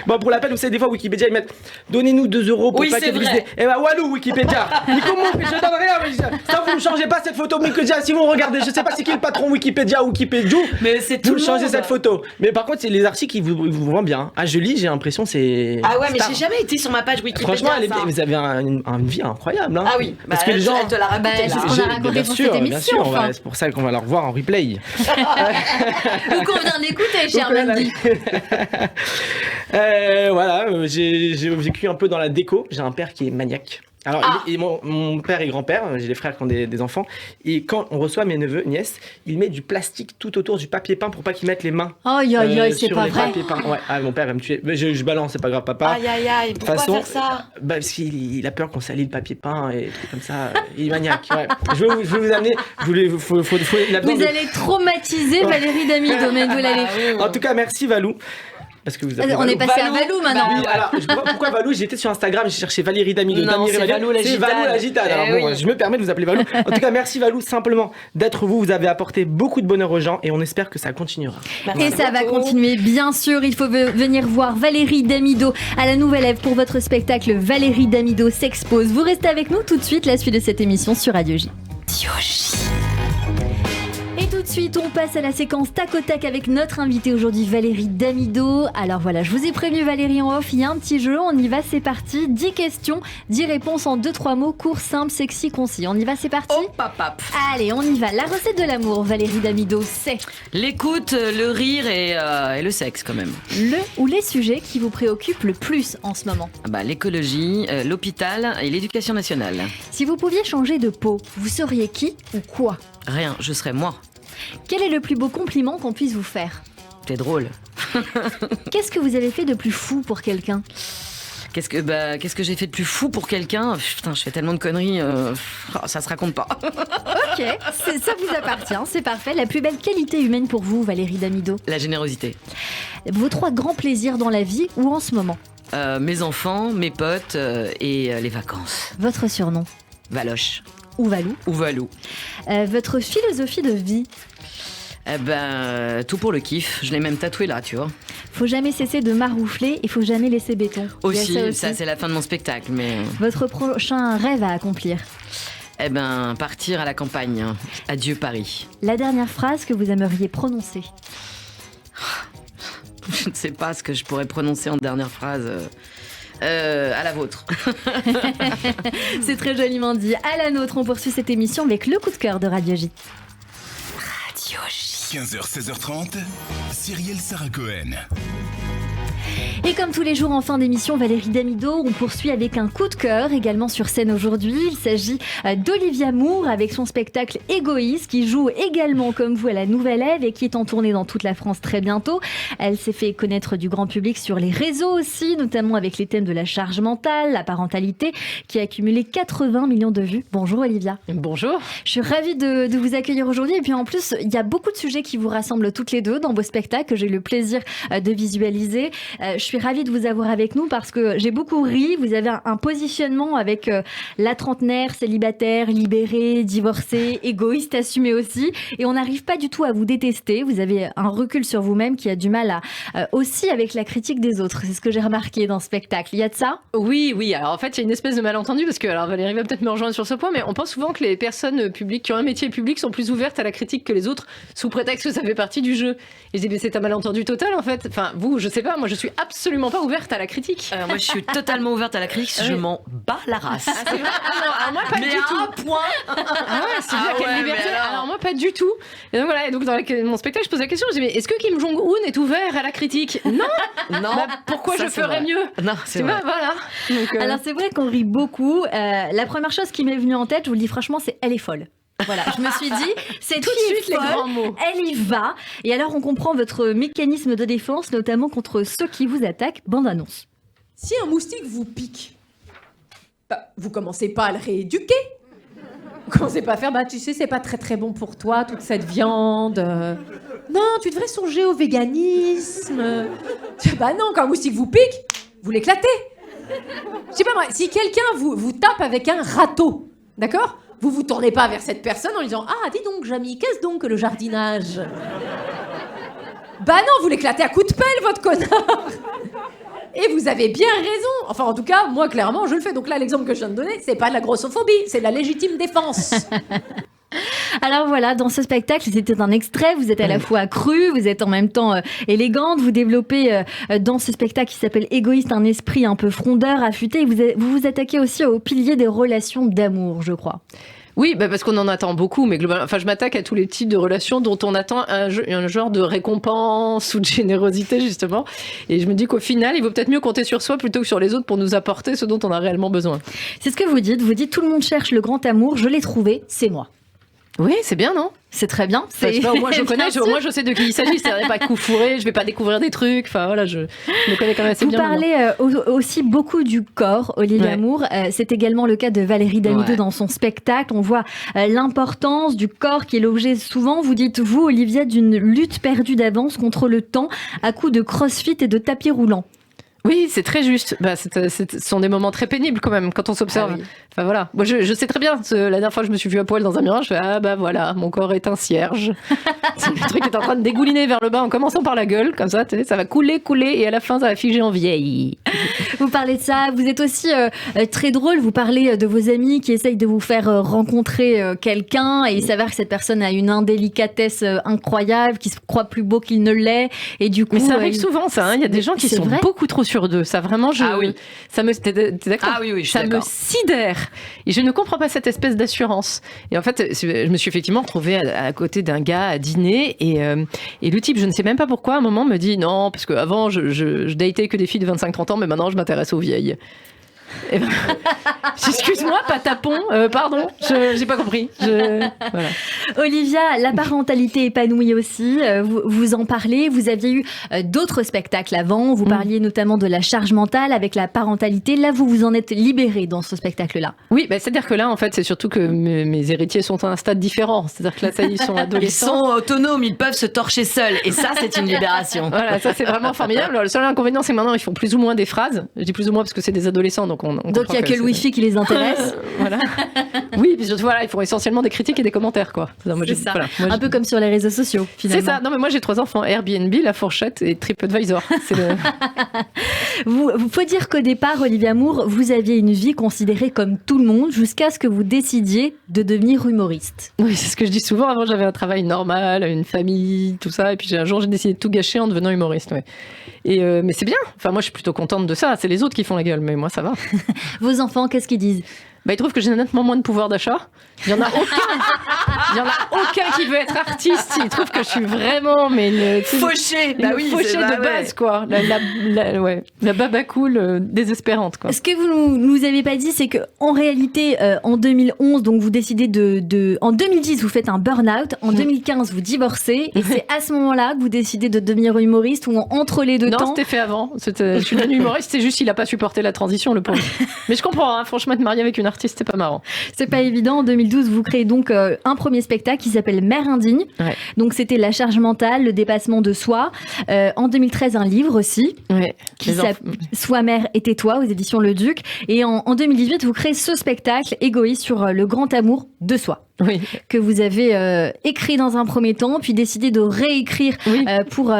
Bon, pour la peine, vous savez, des fois Wikipédia ils mettent donnez-nous 2 € pour pas que vous disiez. Eh ben Walou Wikipédia. Je donne rien. Ça vous ne changez pas cette photo Wikipédia. Si vous regardez, je sais pas c'est qui le patron Wikipédia ou Wikipédia. Mais c'est tout. Vous changez cette photo. Mais par contre, c'est les articles qui vous vendent bien. Ah, je lis, j'ai l'impression c'est. Ah ouais, mais j'ai jamais été sur ma page Wikipédia. Franchement, vous avez une vie incroyable. Hein. Ah oui. Parce que les gens. Elle te l'a raconté. C'est ce qu'on a raconté pour cette émission. C'est pour ça qu'on va la revoir en replay. Ou qu'on vient d'écouter, cher Mandy. Voilà, j'ai vécu un peu dans la déco. J'ai un père qui est maniaque. Alors, mon père et grand-père, j'ai des frères qui ont des enfants, et quand on reçoit mes neveux, nièces, ils mettent du plastique tout autour du papier peint pour pas qu'ils mettent les mains. C'est pas vrai. Ouais, mon père va me tuer. Mais je balance, c'est pas grave, papa. Aïe, pourquoi faire ça ? Parce qu'il a peur qu'on salit le papier peint et des trucs comme ça. Il est maniaque. Ouais. Je vais vous amener. Vous allez traumatiser Valérie Damido, mais vous l'allez. En tout cas, merci Valou. Parce que vous on est passé à Valou maintenant. Alors, pourquoi Valou ? J'étais sur Instagram, j'ai cherché Valérie Damido. C'est Valou la gitane. Alors je me permets de vous appeler Valou. En tout cas, merci Valou simplement d'être vous. Vous avez apporté beaucoup de bonheur aux gens et on espère que ça continuera. Et ça va continuer, bien sûr. Il faut venir voir Valérie Damido à la Nouvelle Ève pour votre spectacle Valérie Damido s'expose. Vous restez avec nous tout de suite, la suite de cette émission sur Radio J. Et tout de suite, on passe à la séquence tac au tac avec notre invitée aujourd'hui, Valérie Damido. Alors voilà, je vous ai prévenu Valérie en off, il y a un petit jeu, on y va, c'est parti. 10 questions, 10 réponses en 2-3 mots, court, simple, sexy, concis. On y va, c'est parti. Allez, on y va. La recette de l'amour, Valérie Damido, c'est l'écoute, le rire et le sexe quand même. Le ou les sujets qui vous préoccupent le plus en ce moment? L'écologie, l'hôpital et l'éducation nationale. Si vous pouviez changer de peau, vous seriez qui ou quoi? Rien, je serais moi. Quel est le plus beau compliment qu'on puisse vous faire? T'es drôle. Qu'est-ce que vous avez fait de plus fou pour quelqu'un? Qu'est-ce que j'ai fait de plus fou pour quelqu'un? Putain, je fais tellement de conneries, ça se raconte pas. Ok, ça vous appartient, c'est parfait. La plus belle qualité humaine pour vous, Valérie Damido? La générosité. Vos 3 grands plaisirs dans la vie ou en ce moment? Mes enfants, mes potes et les vacances. Votre surnom? Valoche. Ou Valou? Ou Valou. Votre philosophie de vie? Tout pour le kiff. Je l'ai même tatoué là, tu vois. Faut jamais cesser de maroufler, il faut jamais laisser béton. Aussi, ça c'est la fin de mon spectacle, mais... Votre prochain rêve à accomplir? Partir à la campagne. Adieu Paris. La dernière phrase que vous aimeriez prononcer? Je ne sais pas ce que je pourrais prononcer en dernière phrase. À la vôtre. C'est très joliment dit. À la nôtre, on poursuit cette émission avec le coup de cœur de Radio J. 15h, 16h30, Cyrielle Sarah Cohen. Et comme tous les jours en fin d'émission, Valérie Damido, on poursuit avec un coup de cœur également sur scène aujourd'hui. Il s'agit d'Olivia Moore avec son spectacle Égoïste qui joue également comme vous à la Nouvelle Ève et qui est en tournée dans toute la France très bientôt. Elle s'est fait connaître du grand public sur les réseaux aussi, notamment avec les thèmes de la charge mentale, la parentalité, qui a accumulé 80 millions de vues. Bonjour Olivia. Bonjour. Je suis ravie de vous accueillir aujourd'hui et puis en plus, il y a beaucoup de sujets qui vous rassemblent toutes les deux dans vos spectacles que j'ai eu le plaisir de visualiser. Je suis ravie de vous avoir avec nous parce que j'ai beaucoup ri. Vous avez un positionnement avec la trentenaire, célibataire, libérée, divorcée, égoïste, assumée aussi. Et on n'arrive pas du tout à vous détester. Vous avez un recul sur vous-même qui a du mal aussi avec la critique des autres. C'est ce que j'ai remarqué dans ce spectacle. Il y a de ça ? Oui. Alors en fait, il y a une espèce de malentendu parce que, alors Valérie va peut-être me rejoindre sur ce point, mais on pense souvent que les personnes publiques qui ont un métier public sont plus ouvertes à la critique que les autres sous prétexte que ça fait partie du jeu. Et je dis, mais c'est un malentendu total en fait. Enfin, vous, je sais pas, moi je suis absolument pas ouverte à la critique. Moi je suis totalement ouverte à la critique, je m'en bats la race. C'est vrai. Alors moi pas mais du tout. à un point. C'est bien quelle liberté. Alors moi pas du tout. Et donc voilà, et donc dans mon spectacle je pose la question, je dis mais est-ce que Kim Jong-un est ouvert à la critique ? Non. Bah, pourquoi ça, je ferais mieux ? Non, c'est vrai. Voilà. Donc, Alors c'est vrai qu'on rit beaucoup. La première chose qui m'est venue en tête, je vous le dis franchement, c'est elle est folle. Voilà, je me suis dit, cette tout fille de suite est folle, les grands mots. Elle y va. Et alors on comprend votre mécanisme de défense, notamment contre ceux qui vous attaquent. Bande annonce. Si un moustique vous pique, vous commencez pas à le rééduquer. Vous commencez pas à faire, tu sais, c'est pas très très bon pour toi, toute cette viande. Non, tu devrais songer au véganisme. Non, quand un moustique vous pique, vous l'éclatez. Je sais pas moi, si quelqu'un vous tape avec un râteau, d'accord ? Vous vous tournez pas vers cette personne en lui disant « Ah, dis donc, Jamy, qu'est-ce donc que le jardinage ?» Non, vous l'éclatez à coups de pelle, votre connard. Et vous avez bien raison. Enfin, en tout cas, moi, clairement, je le fais. Donc là, l'exemple que je viens de donner, c'est pas de la grossophobie, c'est de la légitime défense. Alors voilà, dans ce spectacle, c'était un extrait, vous êtes à la fois crue, vous êtes en même temps élégante, vous développez dans ce spectacle qui s'appelle Égoïste un esprit un peu frondeur, affûté, et vous vous attaquez aussi au pilier des relations d'amour, je crois. Oui, parce qu'on en attend beaucoup, mais globalement, je m'attaque à tous les types de relations dont on attend un genre de récompense ou de générosité, justement. Et je me dis qu'au final, il vaut peut-être mieux compter sur soi plutôt que sur les autres pour nous apporter ce dont on a réellement besoin. C'est ce que vous dites tout le monde cherche le grand amour, je l'ai trouvé, c'est moi. Oui, c'est bien, non ? C'est très bien. Au moins je connais, au moins je sais de qui il s'agit. C'est pas coup fourré, je vais pas découvrir des trucs. Enfin voilà, je me connais quand même assez bien. Vous parlez aussi beaucoup du corps, Olivia Moore. C'est également le cas de Valérie Damido dans son spectacle. On voit l'importance du corps qui est l'objet souvent, vous dites vous, Olivia, d'une lutte perdue d'avance contre le temps à coups de crossfit et de tapis roulant. Oui, c'est très juste. Ce sont des moments très pénibles quand même quand on s'observe. Enfin voilà. Moi, je sais très bien. La dernière fois que je me suis vue à poil dans un miroir, je fais voilà, mon corps est un cierge. Le truc est en train de dégouliner vers le bas en commençant par la gueule, comme ça, ça va couler, et à la fin, ça va figer en vieille. Vous parlez de ça. Vous êtes aussi très drôle. Vous parlez de vos amis qui essayent de vous faire rencontrer quelqu'un et il s'avère que cette personne a une indélicatesse incroyable, qui se croit plus beau qu'il ne l'est, et du coup. Mais ça arrive souvent, ça. Il y a des gens qui sont beaucoup trop sur d'eux. Ça vraiment, ça me, t'es d'accord ? Ah oui, je suis ça me sidère. Et je ne comprends pas cette espèce d'assurance. Et en fait, je me suis effectivement retrouvée à côté d'un gars à dîner et le type, je ne sais même pas pourquoi, à un moment me dit non, parce qu'avant, je datais que des filles de 25-30 ans, mais maintenant, je m'intéresse aux vieilles. Excuse-moi, patapon, pardon, j'ai pas compris. Voilà. Olivia, la parentalité épanouie aussi, vous en parlez, vous aviez eu d'autres spectacles avant, vous parliez notamment de la charge mentale avec la parentalité, là vous vous en êtes libérée dans ce spectacle-là. Oui, c'est-à-dire que là en fait c'est surtout que mes héritiers sont à un stade différent, c'est-à-dire que là ça, ils sont adolescents. Ils sont autonomes, ils peuvent se torcher seuls et ça c'est une libération. Voilà, ça c'est vraiment formidable. Alors, le seul inconvénient c'est que maintenant ils font plus ou moins des phrases, je dis plus ou moins parce que c'est des adolescents donc donc il n'y a que le Wi-Fi qui les intéresse. Voilà. Oui, puis surtout voilà, ils font essentiellement des critiques et des commentaires quoi. C'est ça. Voilà. Un peu comme sur les réseaux sociaux finalement. C'est ça. Non mais moi j'ai 3 enfants, Airbnb, La Fourchette et TripAdvisor. Vous faut dire qu'au départ, Olivia Moore, vous aviez une vie considérée comme tout le monde jusqu'à ce que vous décidiez de devenir humoriste. Oui, c'est ce que je dis souvent. Avant j'avais un travail normal, une famille, tout ça, et puis un jour j'ai décidé de tout gâcher en devenant humoriste. Ouais. Et mais c'est bien. Enfin moi je suis plutôt contente de ça. C'est les autres qui font la gueule, mais moi ça va. Vos enfants, qu'est-ce qu'ils disent ? Ils trouvent que j'ai nettement moins de pouvoir d'achat. Il y en a aucun. Il y en a aucun qui veut être artiste. Il trouve que je suis vraiment fauchée. Bah oui, fauchée de base, quoi. La baba cool désespérante, quoi. Ce que vous nous avez pas dit, c'est que en réalité, en 2011, donc vous décidez en 2010, vous faites un burn-out. En 2015, vous divorcez, et c'est à ce moment-là que vous décidez de devenir humoriste ou entre les deux temps. Non, c'était fait avant. Je suis devenue humoriste. C'est juste qu'il a pas supporté la transition, le pauvre. Mais je comprends. Hein, franchement, être marié avec une artiste, c'est pas marrant. C'est pas évident. En 2012, vous créez donc un premier spectacle qui s'appelle Mère indigne. Ouais. Donc c'était la charge mentale, le dépassement de soi. En 2013, un livre aussi qui s'appelle Sois mère et tais-toi aux éditions Le Duc. Et en 2018, vous créez ce spectacle égoïste sur le grand amour de soi. Oui. Que vous avez écrit dans un premier temps, puis décidé de réécrire pour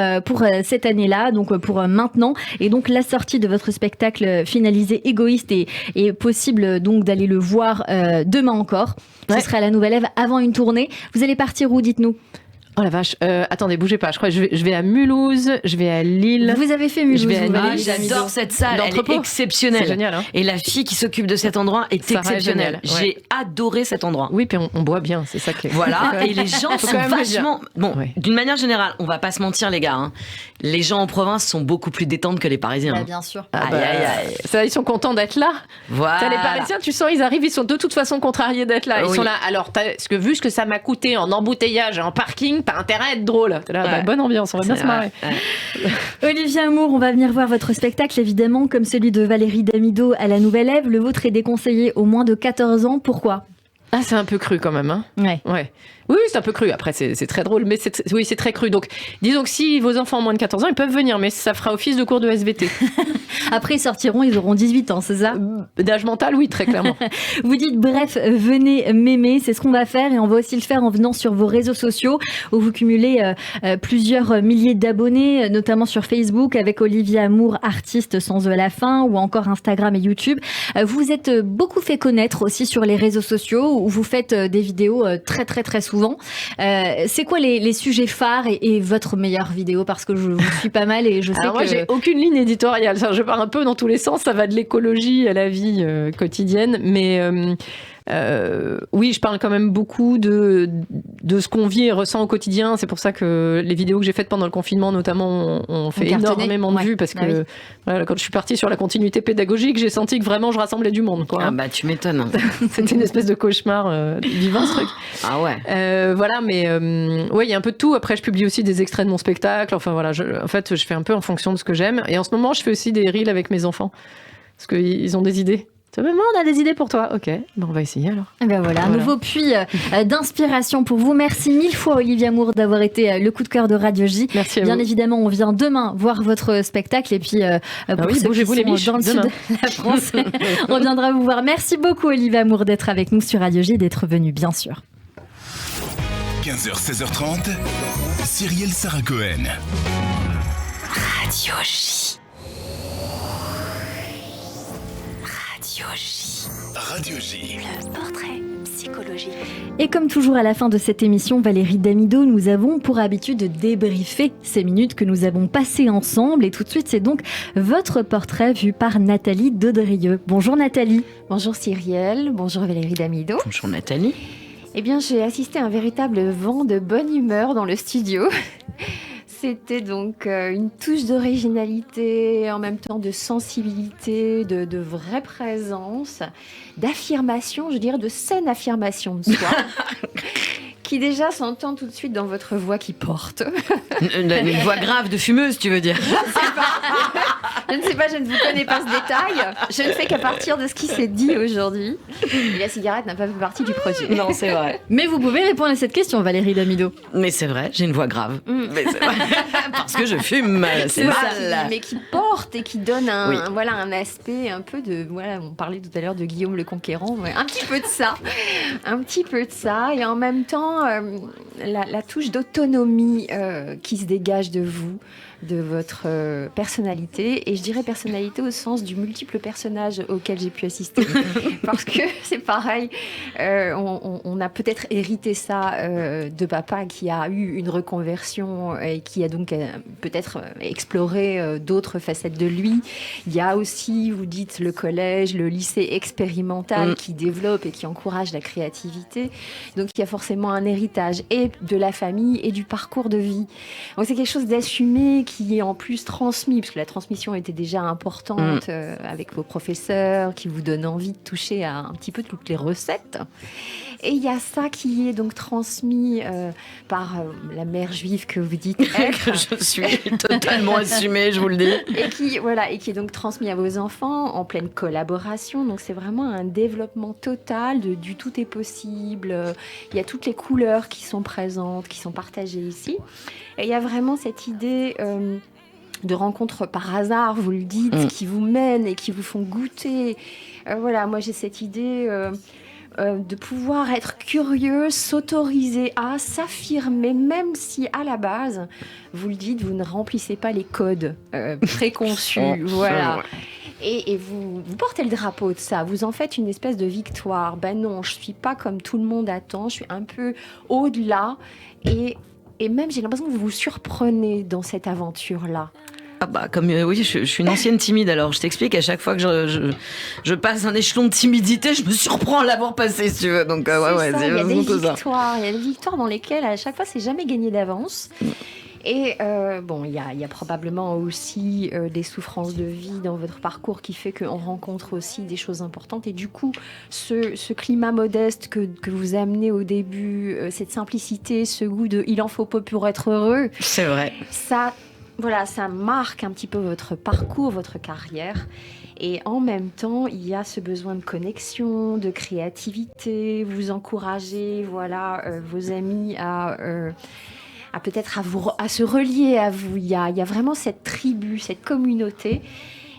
cette année-là, donc pour maintenant. Et donc la sortie de votre spectacle finalisé Égoïste est possible donc d'aller le voir demain encore. Ce sera à la Nouvelle Ève avant une tournée. Vous allez partir où, dites-nous? Oh la vache, attendez, bougez pas, je crois que je vais à Mulhouse, je vais à Lille. Vous avez fait Mulhouse, j'adore cette salle, elle est exceptionnelle. C'est génial, hein. Et la fille qui s'occupe de cet endroit est Sarah exceptionnelle. est géniale, J'ai adoré cet endroit. Oui, puis on boit bien, c'est ça qui est... Voilà, et les gens Faut sont quand même le dire. vachement... Bon, d'une manière générale, on va pas se mentir les gars, hein. Les gens en province sont beaucoup plus détendus que les Parisiens. Bah, bien sûr. Aïe, aïe, aïe. Ça, ils sont contents d'être là. Voilà. Les Parisiens, tu sens, ils arrivent, ils sont de toute façon contrariés d'être là. Ils sont là, alors, vu ce que ça m'a coûté en embouteillage et en parking, t'as intérêt à être drôle. T'es là, bonne ambiance, on va bien se marrer. Olivier Amour, on va venir voir votre spectacle, évidemment, comme celui de Valérie Damido à la Nouvelle Ève. Le vôtre est déconseillé aux moins de 14 ans. Pourquoi? Ah, c'est un peu cru quand même, hein. Ouais. Oui, c'est un peu cru. Après, c'est très drôle, mais c'est très cru. Donc, disons que si vos enfants ont moins de 14 ans, ils peuvent venir, mais ça fera office de cours de SVT. Après, ils sortiront, ils auront 18 ans, c'est ça? D'âge mental, oui, très clairement. Vous dites, bref, venez m'aimer, c'est ce qu'on va faire, et on va aussi le faire en venant sur vos réseaux sociaux, où vous cumulez plusieurs milliers d'abonnés, notamment sur Facebook, avec Olivier Amour, artiste sans E à la fin, ou encore Instagram et YouTube. Vous vous êtes beaucoup fait connaître aussi sur les réseaux sociaux, où vous faites des vidéos très très très souvent. C'est quoi les sujets phares et votre meilleure vidéo? Parce que je vous suis pas mal et je sais moi, j'ai aucune ligne éditoriale. Je pars un peu dans tous les sens. Ça va de l'écologie à la vie quotidienne. Mais oui, je parle quand même beaucoup de ce qu'on vit et ressent au quotidien. C'est pour ça que les vidéos que j'ai faites pendant le confinement, notamment, ont fait énormément de vues. Parce que voilà, quand je suis partie sur la continuité pédagogique, j'ai senti que vraiment je rassemblais du monde, quoi. Ah bah tu m'étonnes. C'était une espèce de cauchemar vivant, ce truc. Ah ouais. Voilà, mais ouais, il y a un peu de tout. Après, je publie aussi des extraits de mon spectacle. Enfin voilà, en fait, je fais un peu en fonction de ce que j'aime. Et en ce moment, je fais aussi des reels avec mes enfants. Parce qu'ils ont des idées. Maman, on a des idées pour toi. Ok, on va essayer alors. Et ben voilà, un nouveau puits d'inspiration pour vous. Merci mille fois Olivier Amour d'avoir été le coup de cœur de Radio J. Merci à Bien vous. évidemment, on vient demain voir votre spectacle et puis pour ceux bougez-vous qui les sont biches, dans le demain. sud de la France, on viendra vous voir. Merci beaucoup Olivier Amour d'être avec nous sur Radio J et d'être venu, bien sûr. 15h, 16h30, Cyrielle Sarah Cohen. Radio J. Radio J. Le portrait psychologique. Et comme toujours à la fin de cette émission, Valérie Damido, nous avons pour habitude de débriefer ces minutes que nous avons passées ensemble. Et tout de suite, c'est donc votre portrait vu par Nathalie Daudrieux. Bonjour Nathalie. Bonjour Cyrielle, bonjour Valérie Damido. Bonjour Nathalie. Eh bien, j'ai assisté à un véritable vent de bonne humeur dans le studio. C'était donc une touche d'originalité, en même temps de sensibilité, de vraie présence, d'affirmation, je dirais de saine affirmation de soi, qui déjà s'entend tout de suite dans votre voix qui porte. Une voix grave de fumeuse, tu veux dire? Je ne sais pas, je ne vous connais pas ce détail. Je ne fais qu'à partir de ce qui s'est dit aujourd'hui. Et la cigarette n'a pas fait partie du projet. Non, c'est vrai. Mais vous pouvez répondre à cette question, Valérie Damido. Mais c'est vrai, j'ai une voix grave. Mais c'est vrai. Parce que je fume, c'est sale. Mais qui porte et qui donne un aspect un peu de... Voilà, on parlait tout à l'heure de Guillaume le Conquérant. Ouais, un petit peu de ça. Un petit peu de ça. Et en même temps, la touche d'autonomie qui se dégage de vous, de votre personnalité, et je dirais personnalité au sens du multiple personnage auquel j'ai pu assister, parce que c'est pareil, on a peut-être hérité ça de papa qui a eu une reconversion et qui a donc peut-être exploré d'autres facettes de lui. Il y a aussi, vous dites, le collège, le lycée expérimental qui développe et qui encourage la créativité, donc il y a forcément un héritage et de la famille et du parcours de vie. Donc c'est quelque chose d'assumé qui est en plus transmis, parce que la transmission était déjà importante avec vos professeurs, qui vous donnent envie de toucher à un petit peu toutes les recettes. Et il y a ça qui est donc transmis par la mère juive que vous dites être. Que je suis totalement assumée, je vous le dis. Et qui est donc transmis à vos enfants en pleine collaboration. Donc c'est vraiment un développement total du tout est possible. Il y a toutes les couleurs qui sont présentes, qui sont partagées ici. Et il y a vraiment cette idée de rencontres par hasard, vous le dites, qui vous mènent et qui vous font goûter. Voilà, moi j'ai cette idée de pouvoir être curieux, s'autoriser à s'affirmer, même si à la base, vous le dites, vous ne remplissez pas les codes préconçus. Voilà. Et vous portez le drapeau de ça, vous en faites une espèce de victoire. Ben non, je ne suis pas comme tout le monde attend, je suis un peu au-delà. Et même, j'ai l'impression que vous vous surprenez dans cette aventure-là. Ah bah oui, je suis une ancienne timide, alors je t'explique, à chaque fois que je passe un échelon de timidité, je me surprends à l'avoir passé, si tu veux. Donc il y a des victoires dans lesquelles à chaque fois c'est jamais gagné d'avance. Et il y a probablement aussi des souffrances de vie dans votre parcours qui fait qu'on rencontre aussi des choses importantes. Et du coup, ce climat modeste que vous amenez au début, cette simplicité, ce goût de « il en faut peu pour être heureux », c'est vrai. Ça marque un petit peu votre parcours, votre carrière. Et en même temps, il y a ce besoin de connexion, de créativité. Vous encouragez vos amis à peut-être à se relier à vous. Il y a vraiment cette tribu, cette communauté.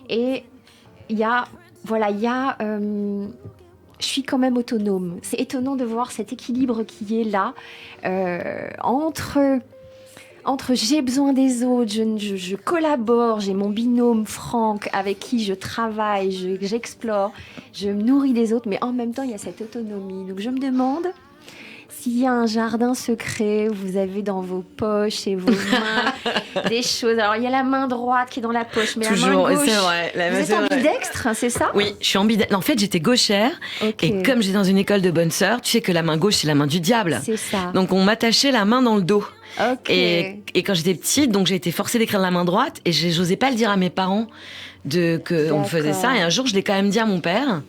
Et il y a je suis quand même autonome. C'est étonnant de voir cet équilibre qui est là entre j'ai besoin des autres, je collabore, j'ai mon binôme Franck avec qui je travaille, j'explore, je me nourris des autres, mais en même temps il y a cette autonomie. Donc je me demande s'il y a un jardin secret où vous avez dans vos poches et vos mains des choses. Alors, il y a la main droite qui est dans la poche, mais toujours, la main gauche... c'est vrai. Vous êtes ambidextre, c'est ça ? Oui, je suis ambidextre. En fait, j'étais gauchère. Okay. Et comme j'étais dans une école de bonnes sœurs, tu sais que la main gauche, c'est la main du diable. C'est ça. Donc, on m'attachait la main dans le dos. Okay. Et quand j'étais petite, donc j'ai été forcée d'écrire de la main droite et j'osais pas le dire à mes parents qu'on me faisait ça. Et un jour, je l'ai quand même dit à mon père.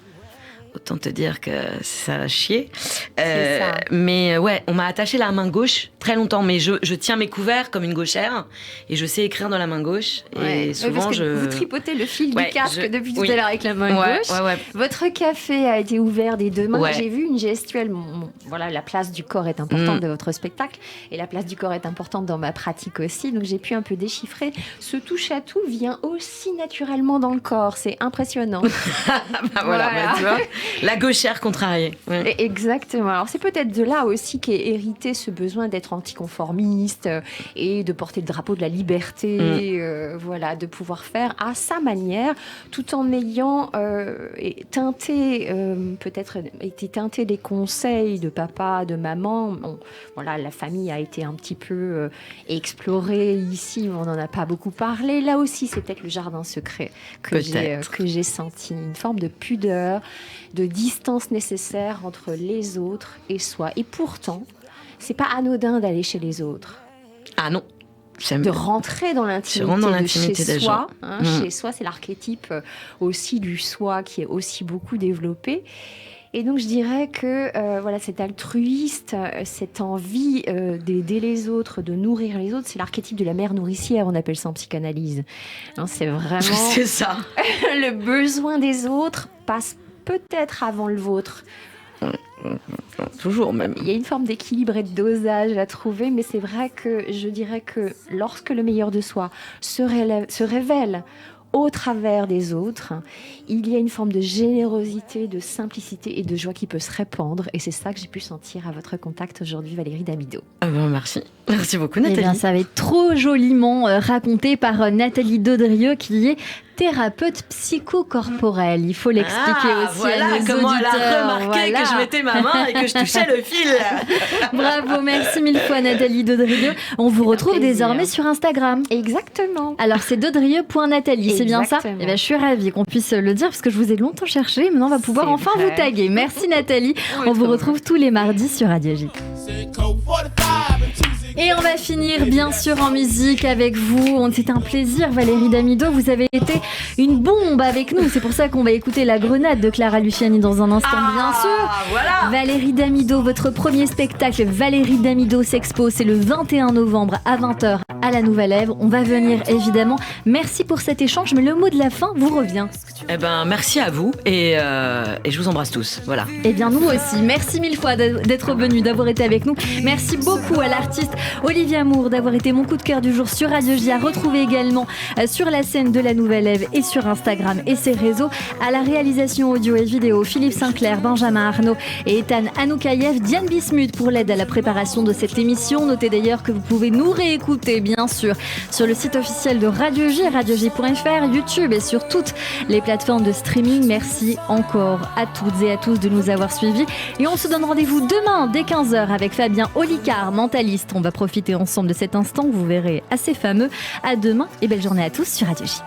Autant te dire que ça va chier. Ça. Mais ouais, on m'a attaché la main gauche très longtemps. Mais je tiens mes couverts comme une gauchère et je sais écrire dans la main gauche. Et souvent, parce que vous tripotez le fil du casque depuis tout à l'heure avec la main gauche. Ouais. Votre café a été ouvert des deux mains. Ouais. J'ai vu une gestuelle. Voilà, la place du corps est importante de votre spectacle et la place du corps est importante dans ma pratique aussi. Donc j'ai pu un peu déchiffrer. Ce touche-à-tout vient aussi naturellement dans le corps. C'est impressionnant. Voilà. Tu vois. La gauchère contrariée. Ouais. Exactement. Alors c'est peut-être de là aussi qu'est hérité ce besoin d'être anticonformiste et de porter le drapeau de la liberté, de pouvoir faire à sa manière, tout en ayant été teinté des conseils de papa, de maman. La famille a été un petit peu explorée ici, on n'en a pas beaucoup parlé. Là aussi, c'est peut-être le jardin secret que j'ai senti, une forme de pudeur, de distance nécessaire entre les autres et soi. Et pourtant, c'est pas anodin d'aller chez les autres. Ah non. De rentrer dans l'intimité de chez soi. Chez soi, c'est l'archétype aussi du soi qui est aussi beaucoup développé. Et donc, je dirais que cet altruiste, cette envie d'aider les autres, de nourrir les autres, c'est l'archétype de la mère nourricière, on appelle ça en psychanalyse. C'est vraiment... C'est ça. Le besoin des autres passe peut-être avant le vôtre. Toujours même. Il y a une forme d'équilibre et de dosage à trouver, mais c'est vrai que je dirais que lorsque le meilleur de soi se révèle au travers des autres, il y a une forme de générosité, de simplicité et de joie qui peut se répandre. Et c'est ça que j'ai pu sentir à votre contact aujourd'hui, Valérie Damido. Merci. Merci beaucoup, Nathalie. Eh bien, ça va être trop joliment raconté par Nathalie Daudrieux, qui est thérapeute psychocorporelle. Il faut l'expliquer aussi à nos comment auditeurs. Elle a remarqué que je mettais ma main et que je touchais le fil. Bravo, merci mille fois Nathalie Daudrieux. On vous retrouve désormais sur Instagram. Exactement. Alors c'est daudrieux.nathalie, c'est bien ça? Eh bien, je suis ravie qu'on puisse le dire parce que je vous ai longtemps cherché. Maintenant on va pouvoir enfin vous taguer. Merci Nathalie. On vous retrouve tous les mardis sur Radio J. Et on va finir bien sûr en musique avec vous. C'est un plaisir, Valérie Damido. Vous avez été une bombe avec nous. C'est pour ça qu'on va écouter La Grenade de Clara Luciani dans un instant, bien sûr. Voilà. Valérie Damido, votre premier spectacle Valérie Damido s'expo, c'est le 21 novembre à 20h à la Nouvelle Ève. On va venir évidemment. Merci pour cet échange, mais le mot de la fin vous revient. Eh ben, merci à vous et je vous embrasse tous. Voilà. Eh bien, nous aussi. Merci mille fois d'être venus, d'avoir été avec nous. Merci beaucoup à l'artiste Olivier Amour d'avoir été mon coup de cœur du jour sur Radio J, à retrouver également sur la scène de la Nouvelle Ève et sur Instagram et ses réseaux. À la réalisation audio et vidéo, Philippe Sinclair, Benjamin Arnaud et Ethan Anoukayev, Diane Bismuth pour l'aide à la préparation de cette émission. Notez d'ailleurs que vous pouvez nous réécouter, bien sûr, sur le site officiel de Radio J, radioj.fr, YouTube et sur toutes les plateformes de streaming. Merci encore à toutes et à tous de nous avoir suivis. Et on se donne rendez-vous demain dès 15h avec Fabien Olicard, mentaliste. On va profiter ensemble de cet instant que vous verrez assez fameux. À demain et belle journée à tous sur Radio J.